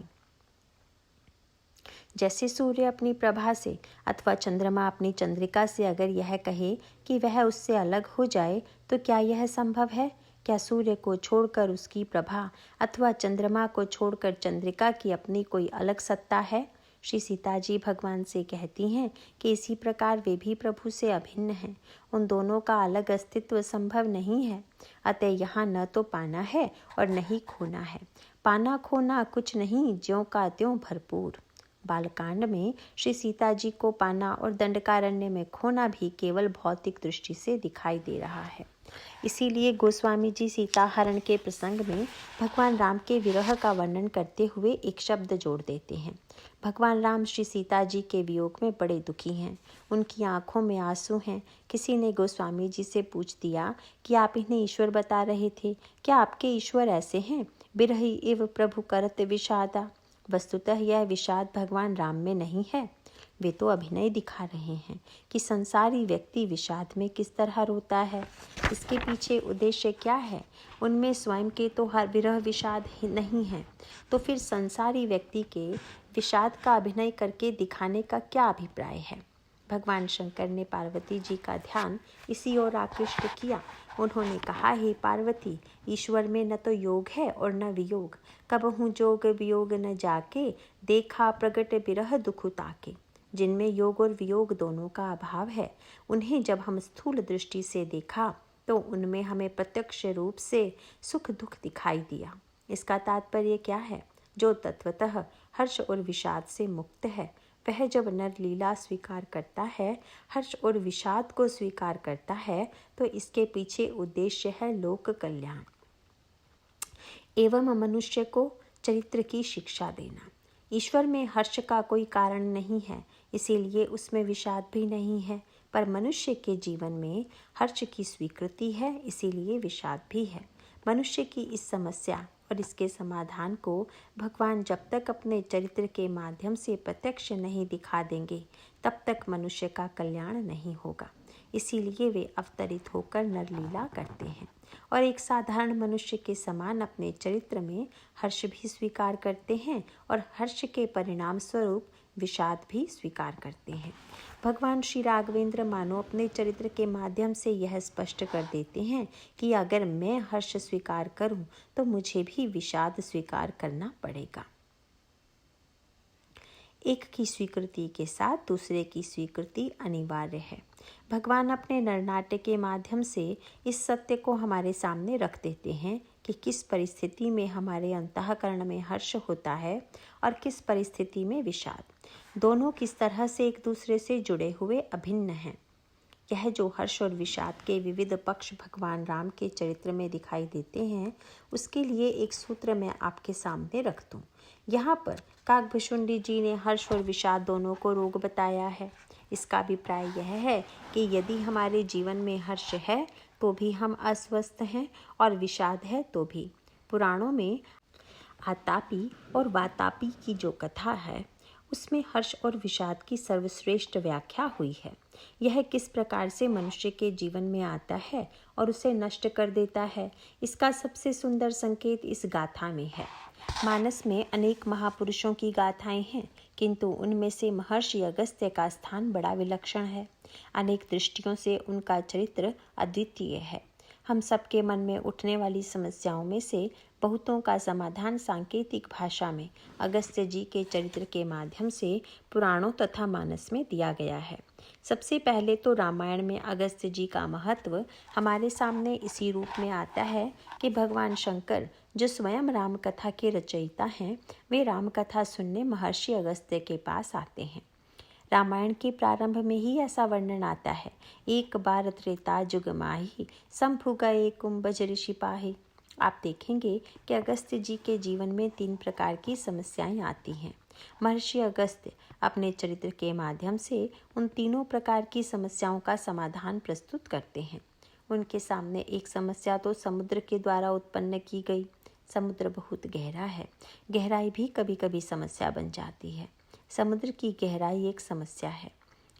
जैसे सूर्य अपनी प्रभा से अथवा चंद्रमा अपनी चंद्रिका से अगर यह कहे कि वह उससे अलग हो जाए, तो क्या यह संभव है? क्या सूर्य को छोड़कर उसकी प्रभा अथवा चंद्रमा को छोड़कर चंद्रिका की अपनी कोई अलग सत्ता है? श्री सीता जी भगवान से कहती हैं कि इसी प्रकार वे भी प्रभु से अभिन्न हैं। उन दोनों का अलग अस्तित्व संभव नहीं है। अतः यहाँ न तो पाना है और न ही खोना है। पाना खोना कुछ नहीं, ज्यों का त्यों भरपूर। बालकांड में श्री सीता जी को पाना और दंडकारण्य में खोना भी केवल भौतिक दृष्टि से दिखाई दे रहा है। इसीलिए गोस्वामी जी सीता हरण के प्रसंग में भगवान राम के विरह का वर्णन करते हुए एक शब्द जोड़ देते हैं। भगवान राम श्री सीता जी के वियोग में बड़े दुखी हैं। उनकी आंखों में आंसू हैं। किसी ने गोस्वामी जी से पूछ दिया कि आप इन्हें ईश्वर बता रहे थे, क्या आपके ईश्वर ऐसे हैं? बिरही इव प्रभु करत विषादा। वस्तुतः यह विषाद भगवान राम में नहीं है। वे तो अभिनय दिखा रहे हैं कि संसारी व्यक्ति विषाद में किस तरह रोता है। इसके पीछे उद्देश्य क्या है? उनमें स्वयं के तो हर विरह विषाद ही नहीं है, तो फिर संसारी व्यक्ति के विषाद का अभिनय करके दिखाने का क्या अभिप्राय है? भगवान शंकर ने पार्वती जी का ध्यान इसी ओर आकृष्ट किया। उन्होंने कहा, हे पार्वती, ईश्वर में न तो योग है और न वियोग। कबहू जोग वियोग न जाके, देखा प्रगट बिरह दुख ताके। जिनमें योग और वियोग दोनों का अभाव है, उन्हें जब हम स्थूल दृष्टि से देखा तो उनमें हमें प्रत्यक्ष रूप से सुख दुख दिखाई दिया। इसका तात्पर्य क्या है? जो तत्वतः हर्ष और विषाद से मुक्त है, वह जब नर लीला स्वीकार करता है, हर्ष और विषाद को स्वीकार करता है, तो इसके पीछे उद्देश्य है लोक कल्याण एवं मनुष्य को चरित्र की शिक्षा देना। ईश्वर में हर्ष का कोई कारण नहीं है, इसीलिए उसमें विषाद भी नहीं है, पर मनुष्य के जीवन में हर्ष की स्वीकृति है, इसीलिए विषाद भी है। मनुष्य की इस समस्या और इसके समाधान को भगवान जब तक अपने चरित्र के माध्यम से प्रत्यक्ष नहीं दिखा देंगे, तब तक मनुष्य का कल्याण नहीं होगा। इसीलिए वे अवतरित होकर नरलीला करते हैं और एक साधारण मनुष्य के समान अपने चरित्र में हर्ष भी स्वीकार करते हैं और हर्ष के परिणाम स्वरूप विषाद भी स्वीकार करते हैं। भगवान श्री राघवेंद्र मानो अपने चरित्र के माध्यम से यह स्पष्ट कर देते हैं कि अगर मैं हर्ष स्वीकार करूं तो मुझे भी विषाद स्वीकार करना पड़ेगा। एक की स्वीकृति के साथ दूसरे की स्वीकृति अनिवार्य है। भगवान अपने नरनाट्य के माध्यम से इस सत्य को हमारे सामने रख देते हैं कि किस परिस्थिति में हमारे अंतःकरण में हर्ष होता है और किस परिस्थिति में विषाद। दोनों किस तरह से एक दूसरे से जुड़े हुए अभिन्न हैं। यह जो हर्ष और विषाद के विविध पक्ष भगवान राम के चरित्र में दिखाई देते हैं, उसके लिए एक सूत्र मैं आपके सामने रख दूं। यहाँ पर काकभुशुंडी जी ने हर्ष और विषाद दोनों को रोग बताया है। इसका अभिप्राय यह है कि यदि हमारे जीवन में हर्ष है तो भी हम अस्वस्थ हैं और विषाद है तो भी। पुराणों में आतापी और वातापी की जो कथा है, उसमें हर्ष और विषाद की सर्वश्रेष्ठ व्याख्या हुई है। यह किस प्रकार से मनुष्य के जीवन में आता है और उसे नष्ट कर देता है, इसका सबसे सुंदर संकेत इस गाथा में है। मानस में अनेक महापुरुषों की गाथाएं हैं, किंतु उनमें से महर्षि अगस्त्य का स्थान बड़ा विलक्षण है। अनेक दृष्टियों से उनका चरित्र अद्वितीय है। हम सबके मन में उठने वाली समस्याओं में से बहुतों का समाधान सांकेतिक भाषा में अगस्त्य जी के चरित्र के माध्यम से पुराणों तथा मानस में दिया गया है। सबसे पहले तो रामायण में अगस्त्य जी का महत्व हमारे सामने इसी रूप में आता है कि भगवान शंकर, जो स्वयं राम कथा के रचयिता हैं, वे राम कथा सुनने महर्षि अगस्त्य के पास आते हैं। रामायण के प्रारंभ में ही ऐसा वर्णन आता है, एक बार त्रेता जुग माही, संभु गए कुंभज ऋषि पाही। आप देखेंगे कि अगस्त्य जी के जीवन में 3 प्रकार की समस्याएं आती हैं। महर्षि अगस्त्य अपने चरित्र के माध्यम से उन तीनों प्रकार की समस्याओं का समाधान प्रस्तुत करते हैं। उनके सामने एक समस्या तो समुद्र के द्वारा उत्पन्न की गई। समुद्र बहुत गहरा है, गहराई भी कभी कभी समस्या बन जाती है। समुद्र की गहराई एक समस्या है।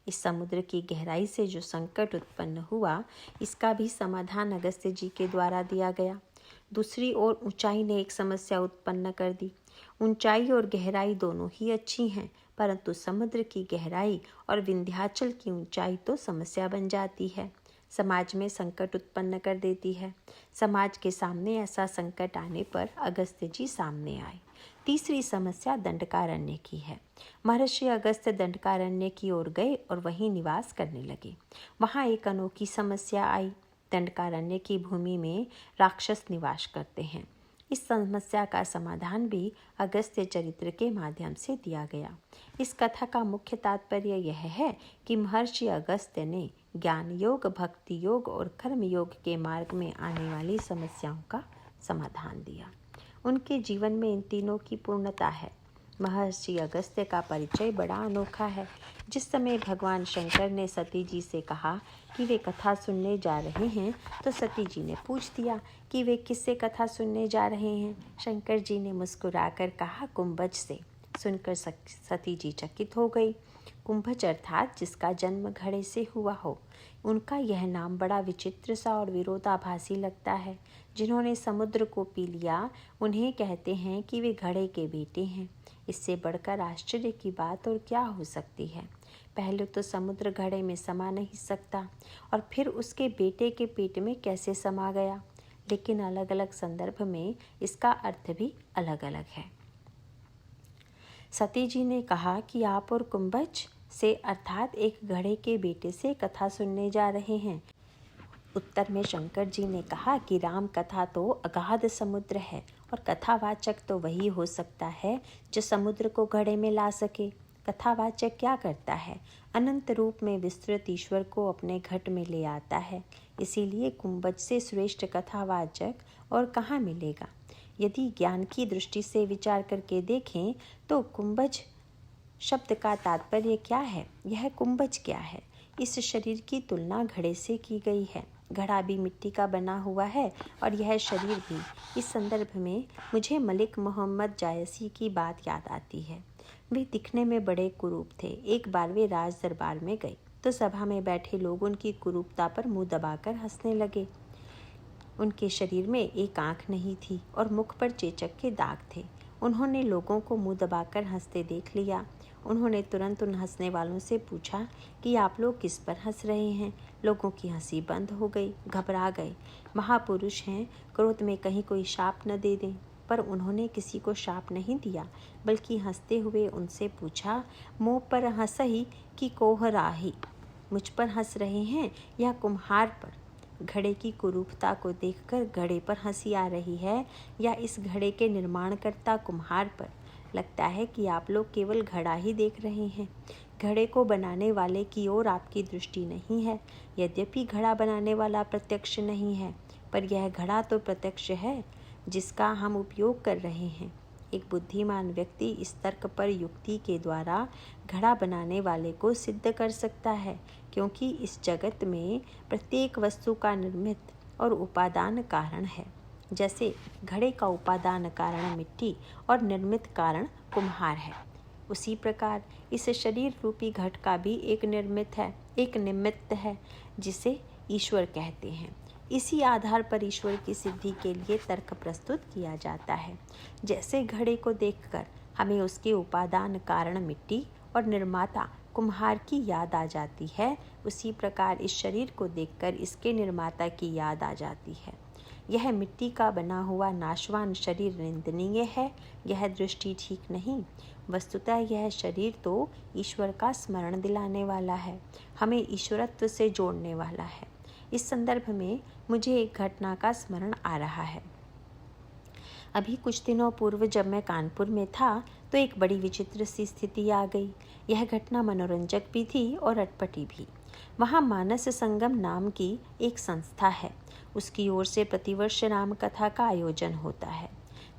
इस समुद्र की गहराई से जो संकट उत्पन्न हुआ, इसका भी समाधान अगस्त्य जी के द्वारा दिया गया। दूसरी ओर ऊंचाई ने एक समस्या उत्पन्न कर दी। ऊंचाई और गहराई दोनों ही अच्छी हैं, परंतु समुद्र की गहराई और विंध्याचल की ऊंचाई तो समस्या बन जाती है, समाज में संकट उत्पन्न कर देती है। समाज के सामने ऐसा संकट आने पर अगस्त्य जी सामने आए। तीसरी समस्या दंडकारण्य की है। महर्षि अगस्त्य दंडकारण्य की ओर गए और वहीं निवास करने लगे। वहाँ एक अनोखी समस्या आई। दंडकारण्य की भूमि में राक्षस निवास करते हैं। इस समस्या का समाधान भी अगस्त्य चरित्र के माध्यम से दिया गया। इस कथा का मुख्य तात्पर्य यह है कि महर्षि अगस्त्य ने ज्ञान योग, भक्ति योग और कर्म योग के मार्ग में आने वाली समस्याओं का समाधान दिया। उनके जीवन में इन तीनों की पूर्णता है। महर्षि अगस्त्य का परिचय बड़ा अनोखा है। जिस समय भगवान शंकर ने सती जी से कहा कि वे कथा सुनने जा रहे हैं, तो सती जी ने पूछ दिया कि वे किससे कथा सुनने जा रहे हैं। शंकर जी ने मुस्कुराकर कहा, कुंभज से। सुनकर सती जी चकित हो गई। कुंभज अर्थात जिसका जन्म घड़े से हुआ हो। उनका यह नाम बड़ा विचित्र सा और विरोधाभासी लगता है। जिन्होंने समुद्र को पी लिया, उन्हें कहते हैं कि वे घड़े के बेटे हैं। इससे बढ़कर आश्चर्य की बात और क्या हो सकती है। पहले तो समुद्र घड़े में समा नहीं सकता, और फिर उसके बेटे के पेट में कैसे समा गया। लेकिन अलग अलग संदर्भ में इसका अर्थ भी अलग अलग है। सती जी ने कहा कि आप और कुंभज से अर्थात एक घड़े के बेटे से कथा सुनने जा रहे हैं। उत्तर में शंकर जी ने कहा कि राम कथा तो अगाध समुद्र है, और कथावाचक तो वही हो सकता है जो समुद्र को घड़े में ला सके। कथावाचक क्या करता है? अनंत रूप में विस्तृत ईश्वर को अपने घट में ले आता है। इसीलिए कुंभज से श्रेष्ठ कथावाचक और कहाँ मिलेगा। यदि ज्ञान की दृष्टि से विचार करके देखें तो कुंभज शब्द का तात्पर्य क्या है? यह कुंभज क्या है? इस शरीर की तुलना घड़े से की गई है। घड़ा भी मिट्टी का बना हुआ है और यह शरीर भी। इस संदर्भ में मुझे मलिक मोहम्मद जायसी की बात याद आती है। वे दिखने में बड़े कुरूप थे। एक बार वे राज दरबार में गए तो सभा में बैठे लोग उनकी कुरूपता पर मुंह दबाकर हंसने लगे। उनके शरीर में एक आंख नहीं थी और मुख पर चेचक के दाग थे। उन्होंने लोगों को मुंह दबाकर हंसते देख लिया। उन्होंने तुरंत उन हंसने वालों से पूछा कि आप लोग किस पर हंस रहे हैं। लोगों की हंसी बंद हो गई, घबरा गए। महापुरुष हैं, क्रोध में कहीं कोई शाप न दे दें। पर उन्होंने किसी को शाप नहीं दिया, बल्कि हंसते हुए उनसे पूछा, मुँह पर हंसही कि कोहराही? मुझ पर हंस रहे हैं या कुम्हार पर? घड़े की कुरूपता को देखकर घड़े पर हंसी आ रही है या इस घड़े के निर्माणकर्ता कुम्हार पर? लगता है कि आप लोग केवल घड़ा ही देख रहे हैं। घड़े को बनाने वाले की ओर आपकी दृष्टि नहीं है। यद्यपि घड़ा बनाने वाला प्रत्यक्ष नहीं है, पर यह घड़ा तो प्रत्यक्ष है जिसका हम उपयोग कर रहे हैं। एक बुद्धिमान व्यक्ति इस तर्क पर युक्ति के द्वारा घड़ा बनाने वाले को सिद्ध कर सकता है, क्योंकि इस जगत में प्रत्येक वस्तु का निर्मित और उपादान कारण है। जैसे घड़े का उपादान कारण मिट्टी और निर्मित कारण कुम्हार है, उसी प्रकार इस शरीर रूपी घट का भी एक निर्मित है, एक निमित्त है, जिसे ईश्वर कहते हैं। इसी आधार पर ईश्वर की सिद्धि के लिए तर्क प्रस्तुत किया जाता है। जैसे घड़े को देखकर हमें उसके उपादान कारण मिट्टी और निर्माता कुम्हार की याद आ जाती है, उसी प्रकार इस शरीर को देखकर इसके निर्माता की याद आ जाती है। यह मिट्टी का बना हुआ नाशवान शरीर निंदनीय है, यह दृष्टि ठीक नहीं। वस्तुतः यह शरीर तो ईश्वर का स्मरण दिलाने वाला है, हमें ईश्वरत्व से जोड़ने वाला है। इस संदर्भ में मुझे एक घटना का स्मरण आ रहा है। अभी कुछ दिनों पूर्व जब मैं कानपुर में था तो एक बड़ी विचित्र सी स्थिति आ गई। यह घटना मनोरंजक भी थी और अटपटी भी। वहाँ मानस संगम नाम की एक संस्था है। उसकी ओर से प्रतिवर्ष राम कथा का आयोजन होता है।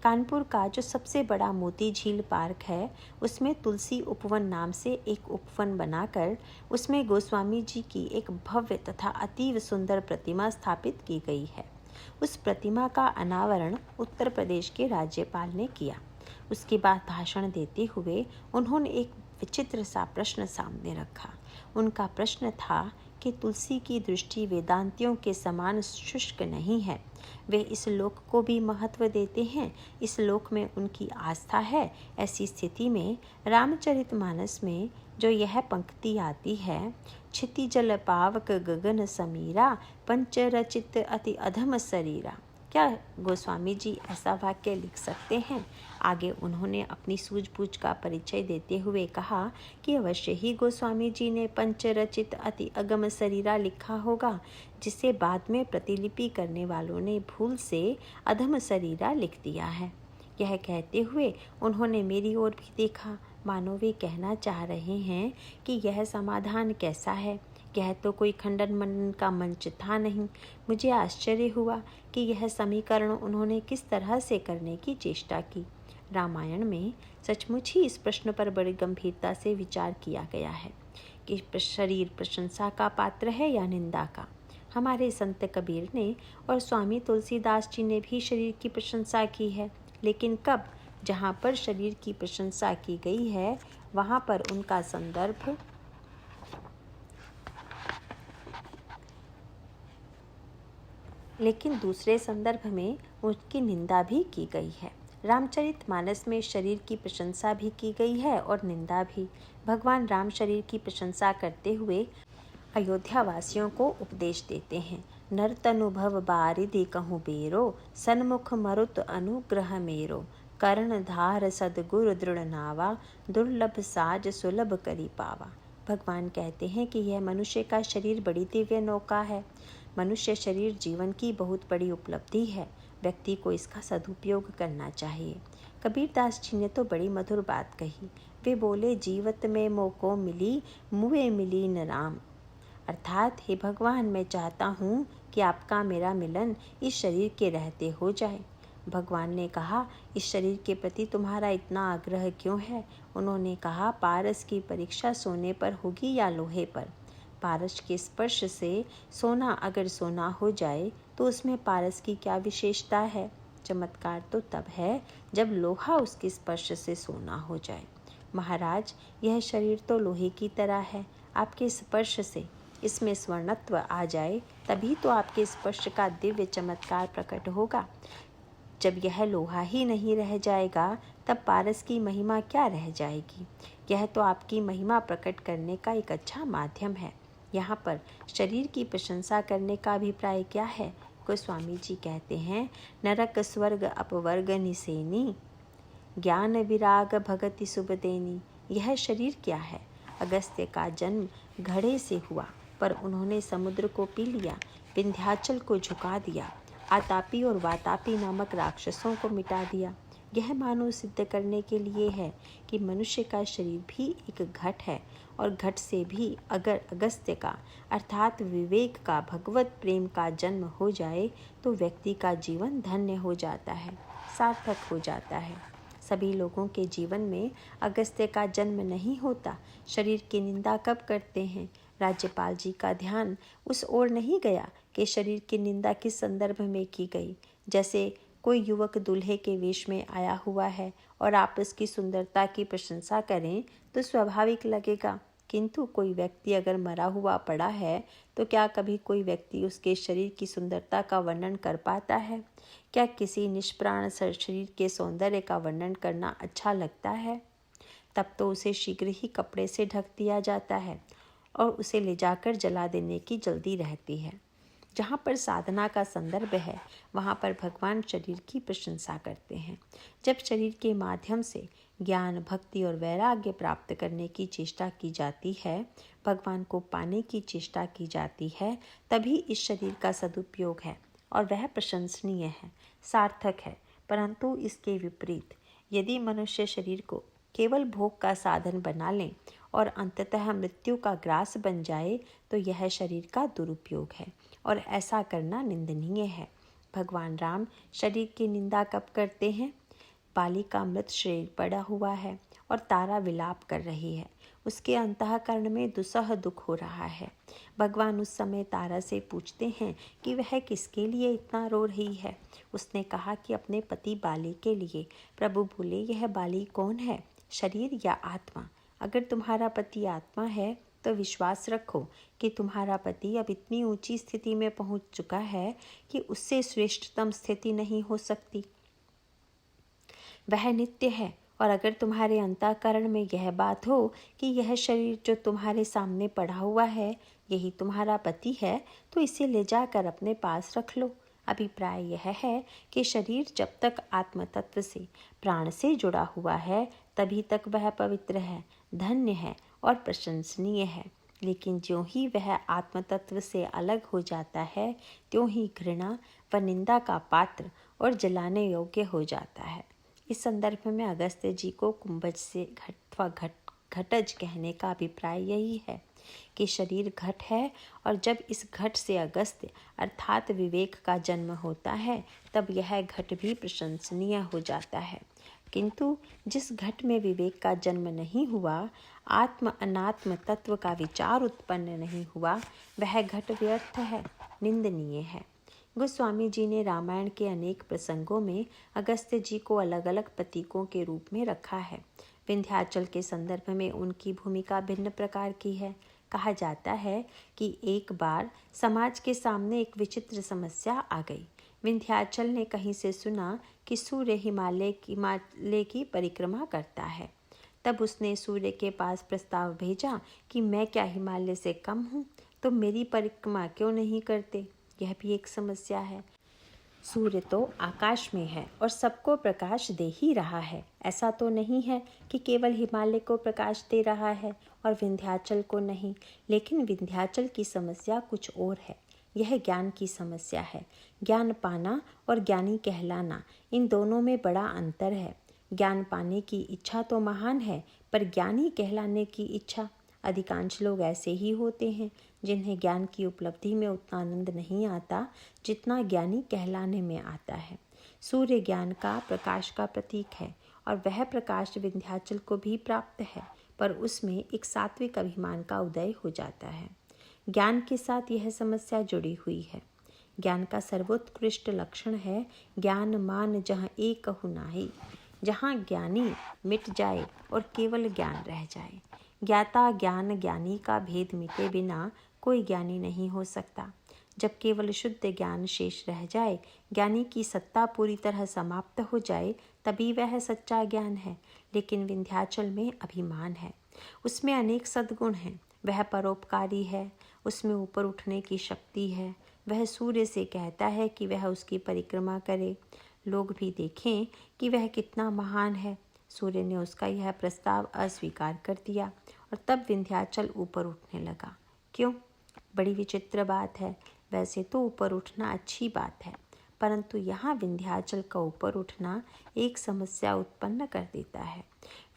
कानपुर का जो सबसे बड़ा मोती झील पार्क है, उसमें तुलसी उपवन नाम से एक उपवन बनाकर उसमें गोस्वामी जी की एक भव्य तथा अतीव सुंदर प्रतिमा स्थापित की गई है। उस प्रतिमा का अनावरण उत्तर प्रदेश के राज्यपाल ने किया। उसके बाद भाषण देते हुए उन्होंने एक विचित्र सा प्रश्न सामने रखा। उनका प्रश्न था कि तुलसी की दृष्टि वेदांतियों के समान शुष्क नहीं है। वे इस लोक को भी महत्व देते हैं, इस लोक में उनकी आस्था है। ऐसी स्थिति में रामचरितमानस में जो यह पंक्ति आती है, क्षितिजल पावक गगन समीरा, पंचरचित अति अधम शरीरा, क्या गोस्वामी जी ऐसा वाक्य लिख सकते हैं? आगे उन्होंने अपनी सूझबूझ का परिचय देते हुए कहा कि अवश्य ही गोस्वामी जी ने पंचरचित अति अगम शरीरा लिखा होगा, जिसे बाद में प्रतिलिपि करने वालों ने भूल से अधम शरीरा लिख दिया है। यह कहते हुए उन्होंने मेरी ओर भी देखा, मानो वे कहना चाह रहे हैं कि यह समाधान कैसा है। यह तो कोई खंडन मंडन का मंच था नहीं। मुझे आश्चर्य हुआ कि यह समीकरण उन्होंने किस तरह से करने की चेष्टा की। रामायण में सचमुच ही इस प्रश्न पर बड़ी गंभीरता से विचार किया गया है कि शरीर प्रशंसा का पात्र है या निंदा का। हमारे संत कबीर ने और स्वामी तुलसीदास जी ने भी शरीर की प्रशंसा की है, लेकिन कब? जहाँ पर शरीर की प्रशंसा की गई है वहाँ पर उनका संदर्भ लेकिन दूसरे संदर्भ में उसकी निंदा भी की गई है। रामचरितमानस में शरीर की प्रशंसा भी की गई है और निंदा भी। भगवान राम शरीर की प्रशंसा करते हुए अयोध्या वासियों को उपदेश देते हैं। नर तनुभव बारिधि कहूँ बेरो, सन्मुख मरुत अनुग्रह मेरो, कर्ण धार सदगुरु दृढ़ नावा, दुर्लभ साज सुलभ करी पावा। भगवान कहते हैं कि यह मनुष्य का शरीर बड़ी दिव्य नौका है। मनुष्य शरीर जीवन की बहुत बड़ी उपलब्धि है। व्यक्ति को इसका सदुपयोग करना चाहिए। कबीरदास जी ने तो बड़ी मधुर बात कही। वे बोले, जीवत में मोको मिली, मुए मिली न राम। अर्थात हे भगवान, मैं चाहता हूँ कि आपका मेरा मिलन इस शरीर के रहते हो जाए। भगवान ने कहा, इस शरीर के प्रति तुम्हारा इतना आग्रह क्यों है? उन्होंने कहा, पारस की परीक्षा सोने पर होगी या लोहे पर? पारस के स्पर्श से सोना अगर सोना हो जाए तो उसमें पारस की क्या विशेषता है? चमत्कार तो तब है जब लोहा उसके स्पर्श से सोना हो जाए। महाराज, यह शरीर तो लोहे की तरह है। आपके स्पर्श से इसमें स्वर्णत्व आ जाए तभी तो आपके स्पर्श का दिव्य चमत्कार प्रकट होगा। जब यह लोहा ही नहीं रह जाएगा तब पारस की महिमा क्या रह जाएगी? यह तो आपकी महिमा प्रकट करने का एक अच्छा माध्यम है। यहाँ पर शरीर की प्रशंसा करने का अभिप्राय क्या है? गोस्वामी जी कहते हैं, नरक स्वर्ग अपवर्ग निसेनी, ज्ञान विराग भगति शुभ देनी। यह शरीर क्या है? अगस्त्य का जन्म घड़े से हुआ, पर उन्होंने समुद्र को पी लिया, विंध्याचल को झुका दिया, आतापी और वातापी नामक राक्षसों को मिटा दिया। यह मानो सिद्ध करने के लिए है कि मनुष्य का शरीर भी एक घट है और घट से भी अगर अगस्त्य का अर्थात विवेक का भगवत प्रेम का जन्म हो जाए तो व्यक्ति का जीवन धन्य हो जाता है, सार्थक हो जाता है। सभी लोगों के जीवन में अगस्त्य का जन्म नहीं होता। शरीर की निंदा कब करते हैं? राज्यपाल जी का ध्यान उस ओर नहीं गया कि शरीर की निंदा किस संदर्भ में की गई। जैसे कोई युवक दूल्हे के वेश में आया हुआ है और आप उसकी सुंदरता की प्रशंसा करें तो स्वाभाविक लगेगा, किंतु कोई व्यक्ति अगर मरा हुआ पड़ा है तो क्या कभी कोई व्यक्ति उसके शरीर की सुंदरता का वर्णन कर पाता है? क्या किसी निष्प्राण शरीर के सौंदर्य का वर्णन करना अच्छा लगता है? तब तो उसे शीघ्र ही कपड़े से ढक दिया जाता है और उसे ले जाकर जला देने की जल्दी रहती है। जहाँ पर साधना का संदर्भ है वहाँ पर भगवान शरीर की प्रशंसा करते हैं। जब शरीर के माध्यम से ज्ञान, भक्ति और वैराग्य प्राप्त करने की चेष्टा की जाती है, भगवान को पाने की चेष्टा की जाती है, तभी इस शरीर का सदुपयोग है और वह प्रशंसनीय है, सार्थक है। परंतु इसके विपरीत यदि मनुष्य शरीर को केवल भोग का साधन बना लें और अंततः मृत्यु का ग्रास बन जाए तो यह शरीर का दुरुपयोग है और ऐसा करना निंदनीय है। भगवान राम शरीर की निंदा कब करते हैं? बाली का मृत शरीर पड़ा हुआ है और तारा विलाप कर रही है। उसके अंतःकरण में दुसह दुख हो रहा है। भगवान उस समय तारा से पूछते हैं कि वह किसके लिए इतना रो रही है। उसने कहा कि अपने पति बाली के लिए। प्रभु बोले, यह बाली कौन है, शरीर या आत्मा? अगर तुम्हारा पति आत्मा है तो विश्वास रखो कि तुम्हारा पति अब इतनी ऊंची स्थिति में पहुंच चुका है कि उससे श्रेष्ठतम स्थिति नहीं हो सकती। वह नित्य है। और अगर तुम्हारे अंतःकरण में यह बात हो कि यह शरीर जो तुम्हारे सामने पड़ा हुआ है यही तुम्हारा पति है, तो इसे ले जाकर अपने पास रख लो। अभिप्राय यह है कि शरीर जब तक आत्म तत्व से, प्राण से जुड़ा हुआ है तभी तक वह पवित्र है, धन्य है और प्रशंसनीय है। लेकिन ज्यों ही वह आत्म तत्व से अलग हो जाता है त्यों ही घृणा व निंदा का पात्र और जलाने योग्य हो जाता है। इस संदर्भ में अगस्त्य जी को कुंभज से घटज कहने का अभिप्राय यही है कि शरीर घट है और जब इस घट से अगस्त्य अर्थात विवेक का जन्म होता है तब यह घट भी प्रशंसनीय हो जाता है। किंतु जिस घट में विवेक का जन्म नहीं हुआ, आत्म अनात्म तत्व का विचार उत्पन्न नहीं हुआ, वह घट व्यर्थ है, निंदनीय है। गोस्वामी जी ने रामायण के अनेक प्रसंगों में अगस्त्य जी को अलग अलग प्रतीकों के रूप में रखा है। विंध्याचल के संदर्भ में उनकी भूमिका भिन्न प्रकार की है। कहा जाता है कि एक बार समाज के सामने एक विचित्र समस्या आ गई। विंध्याचल ने कहीं से सुना कि सूर्य हिमालय की परिक्रमा करता है। तब उसने सूर्य के पास प्रस्ताव भेजा कि मैं क्या हिमालय से कम हूँ, तो मेरी परिक्रमा क्यों नहीं करते? यह भी एक समस्या है। सूर्य तो आकाश में है और सबको प्रकाश दे ही रहा है। ऐसा तो नहीं है कि केवल हिमालय को प्रकाश दे रहा है और विंध्याचल को नहीं। लेकिन विंध्याचल की समस्या कुछ और है। यह ज्ञान की समस्या है। ज्ञान पाना और ज्ञानी कहलाना, इन दोनों में बड़ा अंतर है। ज्ञान पाने की इच्छा तो महान है, पर ज्ञानी कहलाने की इच्छा, अधिकांश लोग ऐसे ही होते हैं जिन्हें ज्ञान की उपलब्धि में उतना आनंद नहीं आता जितना ज्ञानी कहलाने में आता है। सूर्य ज्ञान का, प्रकाश का प्रतीक है और वह प्रकाश विंध्याचल को भी प्राप्त है, पर उसमें एक सात्विक अभिमान का उदय हो जाता है। ज्ञान के साथ यह समस्या जुड़ी हुई है। ज्ञान का सर्वोत्कृष्ट लक्षण है ज्ञान मान जहाँ एक नाहि, जहाँ ज्ञानी मिट जाए और केवल ज्ञान रह जाए। ज्ञाता ज्ञान ज्ञानी का भेद मिटे बिना कोई ज्ञानी नहीं हो सकता। जब केवल शुद्ध ज्ञान शेष रह जाए, ज्ञानी की सत्ता पूरी तरह समाप्त हो जाए, तभी वह सच्चा ज्ञान है। लेकिन विंध्याचल में अभिमान है, उसमें अनेक सद्गुण हैं, वह परोपकारी है, उसमें ऊपर उठने की शक्ति है। वह सूर्य से कहता है कि वह उसकी परिक्रमा करे, लोग भी देखें कि वह कितना महान है। सूर्य ने उसका यह प्रस्ताव अस्वीकार कर दिया और तब विंध्याचल ऊपर उठने लगा। क्यों? बड़ी विचित्र बात है। वैसे तो ऊपर उठना अच्छी बात है, परंतु यहाँ विंध्याचल का ऊपर उठना एक समस्या उत्पन्न कर देता है।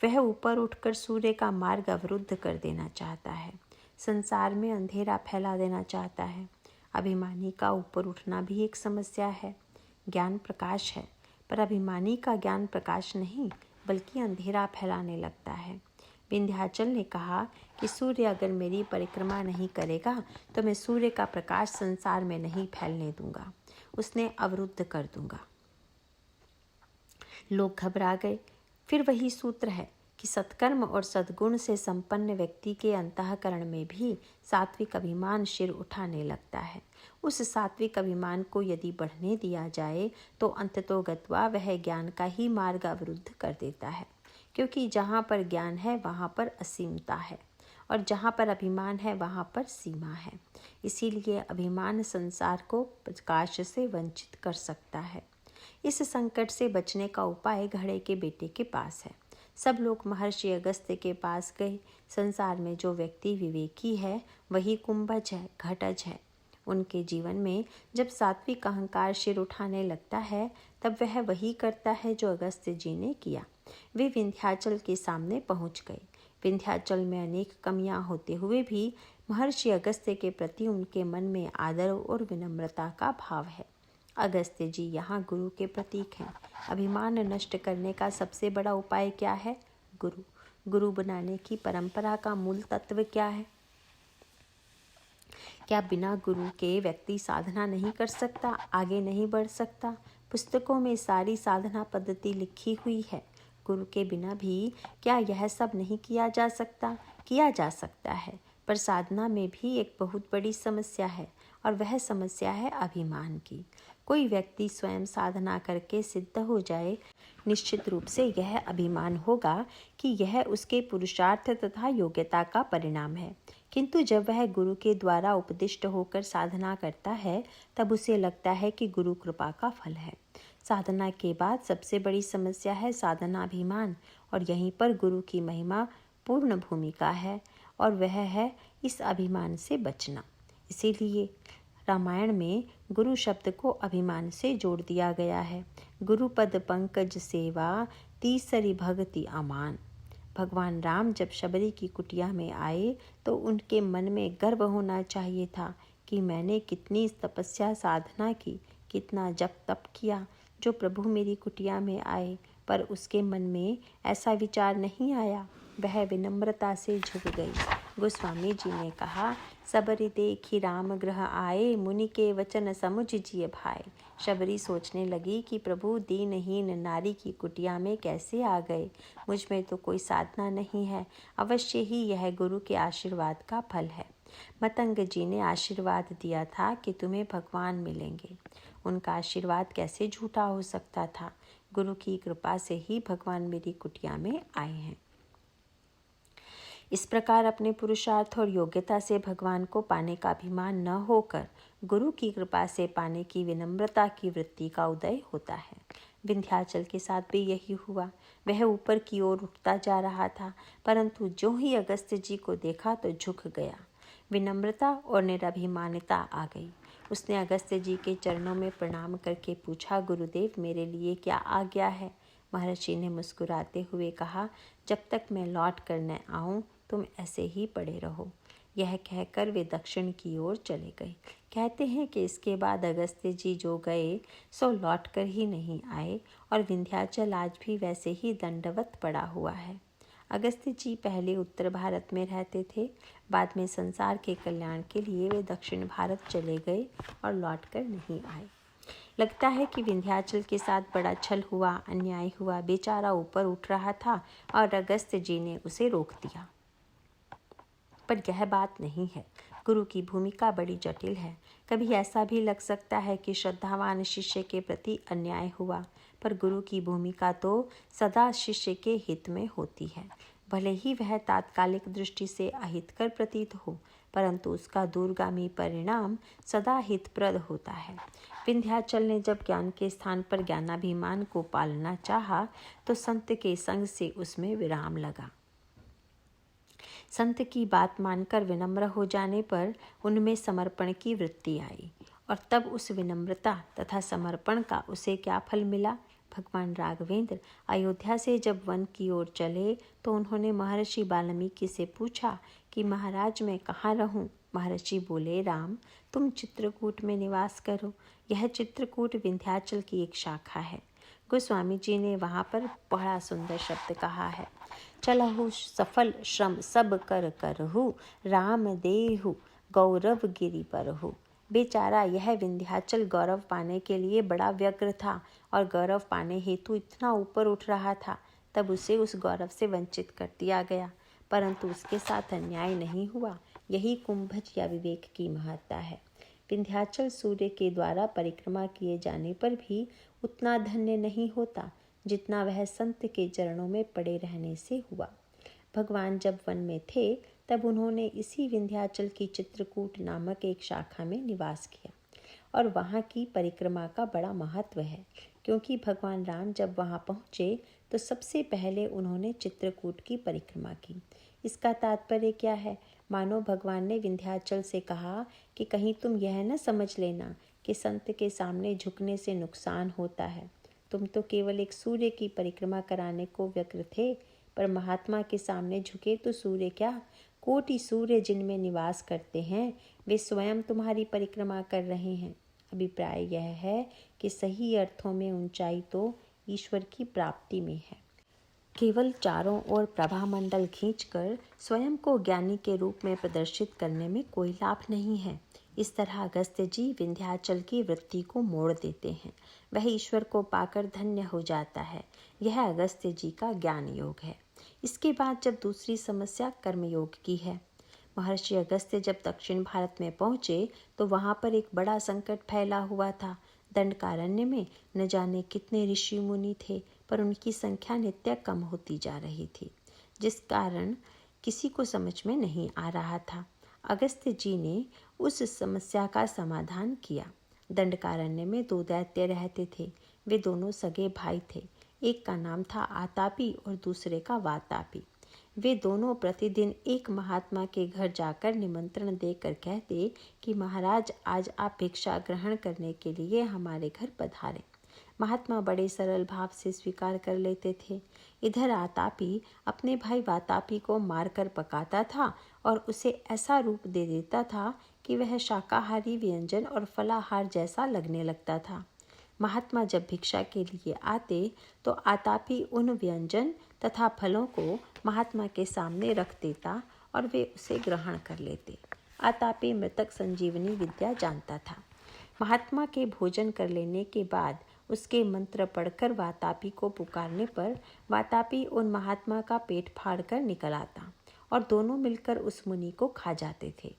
वह ऊपर उठकर सूर्य का मार्ग अवरुद्ध कर देना चाहता है, संसार में अंधेरा फैला देना चाहता है। अभिमानी का ऊपर उठना भी एक समस्या है। ज्ञान प्रकाश है, पर अभिमानी का ज्ञान प्रकाश नहीं बल्कि अंधेरा फैलाने लगता है। विंध्याचल ने कहा कि सूर्य अगर मेरी परिक्रमा नहीं करेगा तो मैं सूर्य का प्रकाश संसार में नहीं फैलने दूंगा, उसने अवरुद्ध कर दूंगा। लोग घबरा गए। फिर वही सूत्र है कि सत्कर्म और सद्गुण से संपन्न व्यक्ति के अंतःकरण में भी सात्विक अभिमान सिर उठाने लगता है। उस सात्विक अभिमान को यदि बढ़ने दिया जाए तो अंततोगत्वा वह ज्ञान का ही मार्ग अवरुद्ध कर देता है, क्योंकि जहाँ पर ज्ञान है वहाँ पर असीमता है और जहाँ पर अभिमान है वहाँ पर सीमा है। इसीलिए अभिमान संसार को प्रकाश से वंचित कर सकता है। इस संकट से बचने का उपाय घड़े के बेटे के पास है। सब लोग महर्षि अगस्त्य के पास गए। संसार में जो व्यक्ति विवेकी है वही कुंभज है, घटज है। उनके जीवन में जब सात्विक अहंकार सिर उठाने लगता है तब वह वही करता है जो अगस्त्य जी ने किया। वे विंध्याचल के सामने पहुंच गए। विंध्याचल में अनेक कमियां होते हुए भी महर्षि अगस्त्य के प्रति उनके मन में आदर और विनम्रता का भाव है। अगस्त्य जी यहाँ गुरु के प्रतीक हैं। अभिमान नष्ट करने का सबसे बड़ा उपाय क्या है? गुरु। गुरु बनाने की परंपरा का मूल तत्व क्या है? क्या बिना गुरु के व्यक्ति साधना नहीं कर सकता, आगे नहीं बढ़ सकता? पुस्तकों में सारी साधना पद्धति लिखी हुई है। गुरु के बिना भी क्या यह सब नहीं किया जा सकता? किया जा सकता है, पर साधना में भी एक बहुत बड़ी समस्या है, और वह समस्या है अभिमान की। कोई व्यक्ति स्वयं साधना करके सिद्ध हो जाए, निश्चित रूप से यह अभिमान होगा कि यह उसके पुरुषार्थ तथा योग्यता का परिणाम है। किंतु जब वह गुरु के द्वारा उपदिष्ट होकर साधना करता है, तब उसे लगता है कि गुरु कृपा का फल है। साधना के बाद सबसे बड़ी समस्या है साधनाभिमान, और यहीं पर गुरु की महिमा पूर्ण भूमिका है, और वह है इस अभिमान से बचना। इसीलिए रामायण में गुरु शब्द को अभिमान से जोड़ दिया गया है। गुरुपद पंकज सेवा तीसरी भक्ति अमान। भगवान राम जब शबरी की कुटिया में आए तो उनके मन में गर्व होना चाहिए था कि मैंने कितनी तपस्या साधना की, कितना जप तप किया, जो प्रभु मेरी कुटिया में आए। पर उसके मन में ऐसा विचार नहीं आया, वह विनम्रता से झुक गई। गोस्वामी जी ने कहा, सबरी देखी राम गृह आए, मुनि के वचन समुझ जिय भाए। शबरी सोचने लगी कि प्रभु दीनहीन नारी की कुटिया में कैसे आ गए, मुझ में तो कोई साधना नहीं है, अवश्य ही यह गुरु के आशीर्वाद का फल है। मतंग जी ने आशीर्वाद दिया था कि तुम्हें भगवान मिलेंगे। उनका आशीर्वाद कैसे झूठा हो सकता था? गुरु की कृपा से ही भगवान मेरी कुटिया में आए हैं। इस प्रकार अपने पुरुषार्थ और योग्यता से भगवान को पाने का अभिमान न होकर गुरु की कृपा से पाने की विनम्रता की वृत्ति का उदय होता है। विंध्याचल के साथ भी यही हुआ। वह ऊपर की ओर उठता जा रहा था, परंतु जो ही अगस्त्य जी को देखा तो झुक गया। विनम्रता और निराभिमानिता आ गई। उसने अगस्त्य जी के चरणों में प्रणाम करके पूछा, गुरुदेव मेरे लिए क्या आज्ञा है? महर्षि ने मुस्कुराते हुए कहा, जब तक मैं लौट कर न आऊं तुम ऐसे ही पड़े रहो। यह कहकर वे दक्षिण की ओर चले गए। कहते हैं कि इसके बाद अगस्त्य जी जो गए सो लौट कर ही नहीं आए, और विंध्याचल आज भी वैसे ही दंडवत पड़ा हुआ है। अगस्त्य जी पहले उत्तर भारत में रहते थे, बाद में संसार के कल्याण के लिए वे दक्षिण भारत चले गए और लौट कर नहीं आए। लगता है कि विंध्याचल के साथ बड़ा छल हुआ, अन्याय हुआ। बेचारा ऊपर उठ रहा था और अगस्त्य जी ने उसे रोक दिया। पर यह बात नहीं है। गुरु की भूमिका बड़ी जटिल है। कभी ऐसा भी लग सकता है कि श्रद्धावान शिष्य के प्रति अन्याय हुआ, पर गुरु की भूमिका तो सदा शिष्य के हित में होती है। भले ही वह तात्कालिक दृष्टि से अहितकर प्रतीत हो, परंतु उसका दूरगामी परिणाम सदा हितप्रद होता है। विंध्याचल ने जब ज्ञान के स्थान पर ज्ञानाभिमान को पालना चाहा, तो संत के संग से उसमें विराम लगा। संत की बात मानकर विनम्र हो जाने पर उनमें समर्पण की वृत्ति आई, और तब उस विनम्रता तथा समर्पण का उसे क्या फल मिला? भगवान राघवेंद्र अयोध्या से जब वन की ओर चले तो उन्होंने महर्षि वाल्मीकि से पूछा कि महाराज मैं कहाँ रहूं? महर्षि बोले, राम तुम चित्रकूट में निवास करो। यह चित्रकूट विंध्याचल की एक शाखा है। गोस्वामी जी ने वहाँ पर बड़ा सुंदर शब्द कहा है, चलहु सफल श्रम सब कर करहु, राम देहु गौरव गिरि परहु। बेचारा यह विंध्याचल गौरव पाने के लिए बड़ा व्यग्र था, और गौरव पाने हेतु इतना ऊपर उठ रहा था। तब उसे उस गौरव से वंचित कर दिया गया, परंतु उसके साथ अन्याय नहीं हुआ। यही कुंभज या विवेक की महत्ता है। विंध्याचल सूर्य के द्वारा परिक्रमा किए जाने पर भी उतना धन्य नहीं होता जितना वह संत के चरणों में पड़े रहने से हुआ। भगवान जब वन में थे तब उन्होंने इसी विंध्याचल की चित्रकूट नामक एक शाखा में निवास किया, और वहाँ की परिक्रमा का बड़ा महत्व है, क्योंकि भगवान राम जब वहाँ पहुँचे तो सबसे पहले उन्होंने चित्रकूट की परिक्रमा की। इसका तात्पर्य क्या है? मानो भगवान ने विंध्याचल से कहा कि कहीं तुम यह न समझ लेना कि संत के सामने झुकने से नुकसान होता है। तुम तो केवल एक सूर्य की परिक्रमा कराने को व्यग्र थे, पर महात्मा के सामने झुके तो सूर्य क्या, कोटि सूर्य जिनमें निवास करते हैं वे स्वयं तुम्हारी परिक्रमा कर रहे हैं। अभिप्राय यह है कि सही अर्थों में ऊंचाई तो ईश्वर की प्राप्ति में है। केवल चारों ओर प्रभामंडल खींचकर स्वयं को ज्ञानी के रूप में प्रदर्शित करने में कोई लाभ नहीं है। इस तरह अगस्त्य जी विंध्याचल की वृत्ति को मोड़ देते हैं। वह ईश्वर को पाकर धन्य हो जाता है। यह अगस्त्य जी का ज्ञान योग है। इसके बाद जब दूसरी समस्या कर्मयोग की है। महर्षि अगस्त्य जब दक्षिण भारत में पहुंचे तो वहां पर एक बड़ा संकट फैला हुआ था। दंडकारण्य में न जाने कितने ऋषि मुनि थे, पर उनकी संख्या नित्य कम होती जा रही थी, जिस कारण किसी को समझ में नहीं आ रहा था। अगस्त्य जी ने उस समस्या का समाधान किया। दंडकारण्य में 2 दैत्य रहते थे। वे दोनों सगे भाई थे। एक का नाम था आतापी और दूसरे का वातापी। वे दोनों प्रतिदिन एक महात्मा के घर जाकर निमंत्रण देकर कहते कि महाराज, आज आप भिक्षा ग्रहण करने के लिए हमारे घर पधारें। महात्मा बड़े सरल भाव से स्वीकार कर लेते थे। इधर आतापी अपने भाई वातापी को मारकर पकाता था और उसे ऐसा रूप दे देता था कि वह शाकाहारी व्यंजन और फलाहार जैसा लगने लगता था। महात्मा जब भिक्षा के लिए आते तो आतापी उन व्यंजन तथा फलों को महात्मा के सामने रख देता और वे उसे ग्रहण कर लेते। आतापी मृतक संजीवनी विद्या जानता था। महात्मा के भोजन कर लेने के बाद उसके मंत्र पढ़कर वातापी को पुकारने पर वातापी उन महात्मा का पेट फाड़कर निकल आता और दोनों मिलकर उस मुनि को खा जाते थे।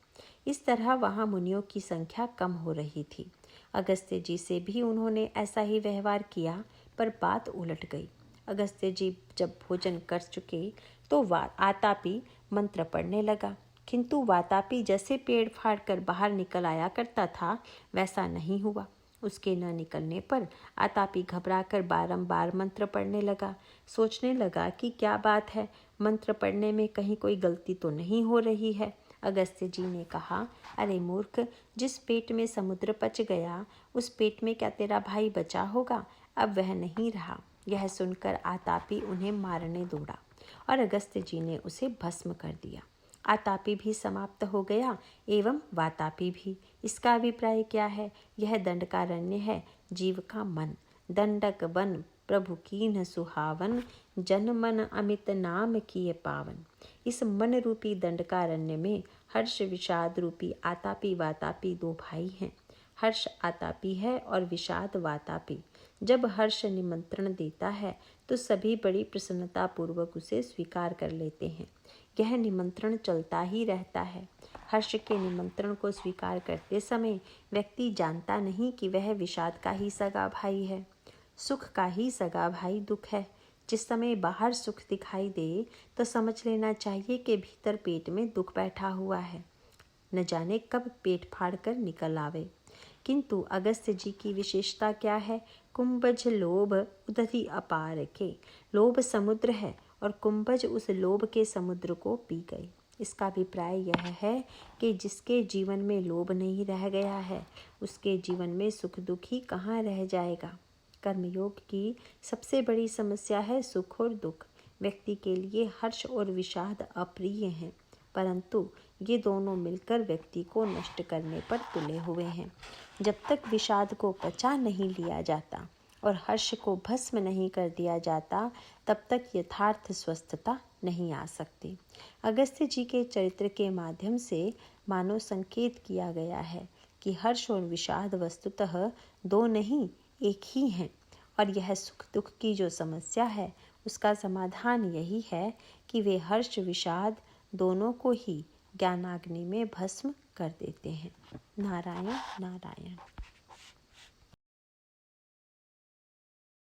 इस तरह वहाँ मुनियों की संख्या कम हो रही थी। अगस्त्य जी से भी उन्होंने ऐसा ही व्यवहार किया, पर बात उलट गई। अगस्त्य जी जब भोजन कर चुके तो आतापी मंत्र पढ़ने लगा, किंतु वातापी जैसे पेड़ फाड़कर बाहर निकल आया करता था वैसा नहीं हुआ। उसके न निकलने पर आतापी घबराकर बारंबार मंत्र पढ़ने लगा। सोचने लगा कि क्या बात है, मंत्र पढ़ने में कहीं कोई गलती तो नहीं हो रही है। अगस्त्य जी ने कहा, अरे मूर्ख, जिस पेट में समुद्र पच गया उस पेट में क्या तेरा भाई बचा होगा? अब वह नहीं रहा। यह सुनकर आतापी उन्हें मारने दौड़ा और अगस्त्य जी ने उसे भस्म कर दिया। आतापी भी समाप्त हो गया एवं वातापी भी। इसका अभिप्राय क्या है? यह दंडकारण्य है, जीव का मन। दंडक बन प्रभु कीन्ह सुहावन, जन मन अमित नाम किए पावन। इस मन रूपी दंडकारण्य में हर्ष विषाद रूपी आतापी वातापी 2 भाई हैं। हर्ष आतापी है और विषाद वातापी। जब हर्ष निमंत्रण देता है तो सभी बड़ी प्रसन्नता पूर्वक उसे स्वीकार कर लेते हैं। यह निमंत्रण चलता ही रहता है। हर्ष के निमंत्रण को स्वीकार करते समय व्यक्ति जानता नहीं कि वह विषाद का ही सगा भाई है। सुख का ही सगा भाई दुख है। जिस समय बाहर सुख दिखाई दे तो समझ लेना चाहिए कि भीतर पेट में दुख बैठा हुआ है, न जाने कब पेट फाड़ कर निकल आवे। किंतु अगस्त्य जी की विशेषता क्या है? कुंभज लोभ उदधि अपार के। लोभ समुद्र है और कुंभज उस लोभ के समुद्र को पी गई। इसका अभिप्राय यह है कि जिसके जीवन में लोभ नहीं रह गया है उसके जीवन में सुख दुख ही कहाँ रह जाएगा। कर्मयोग की सबसे बड़ी समस्या है सुख और दुख। व्यक्ति के लिए हर्ष और विषाद अप्रिय हैं, परंतु ये दोनों मिलकर व्यक्ति को नष्ट करने पर तुले हुए हैं। जब तक विषाद को पचा नहीं लिया जाता और हर्ष को भस्म नहीं कर दिया जाता, तब तक यथार्थ स्वस्थता नहीं आ सकती। अगस्त्य जी के चरित्र के माध्यम से मानो संकेत किया गया है कि हर्ष और विषाद वस्तुतः 2 नहीं, एक ही हैं, और यह सुख दुख की जो समस्या है उसका समाधान यही है कि वे हर्ष विषाद दोनों को ही ज्ञानाग्नि में भस्म कर देते हैं। नारायण नारायण।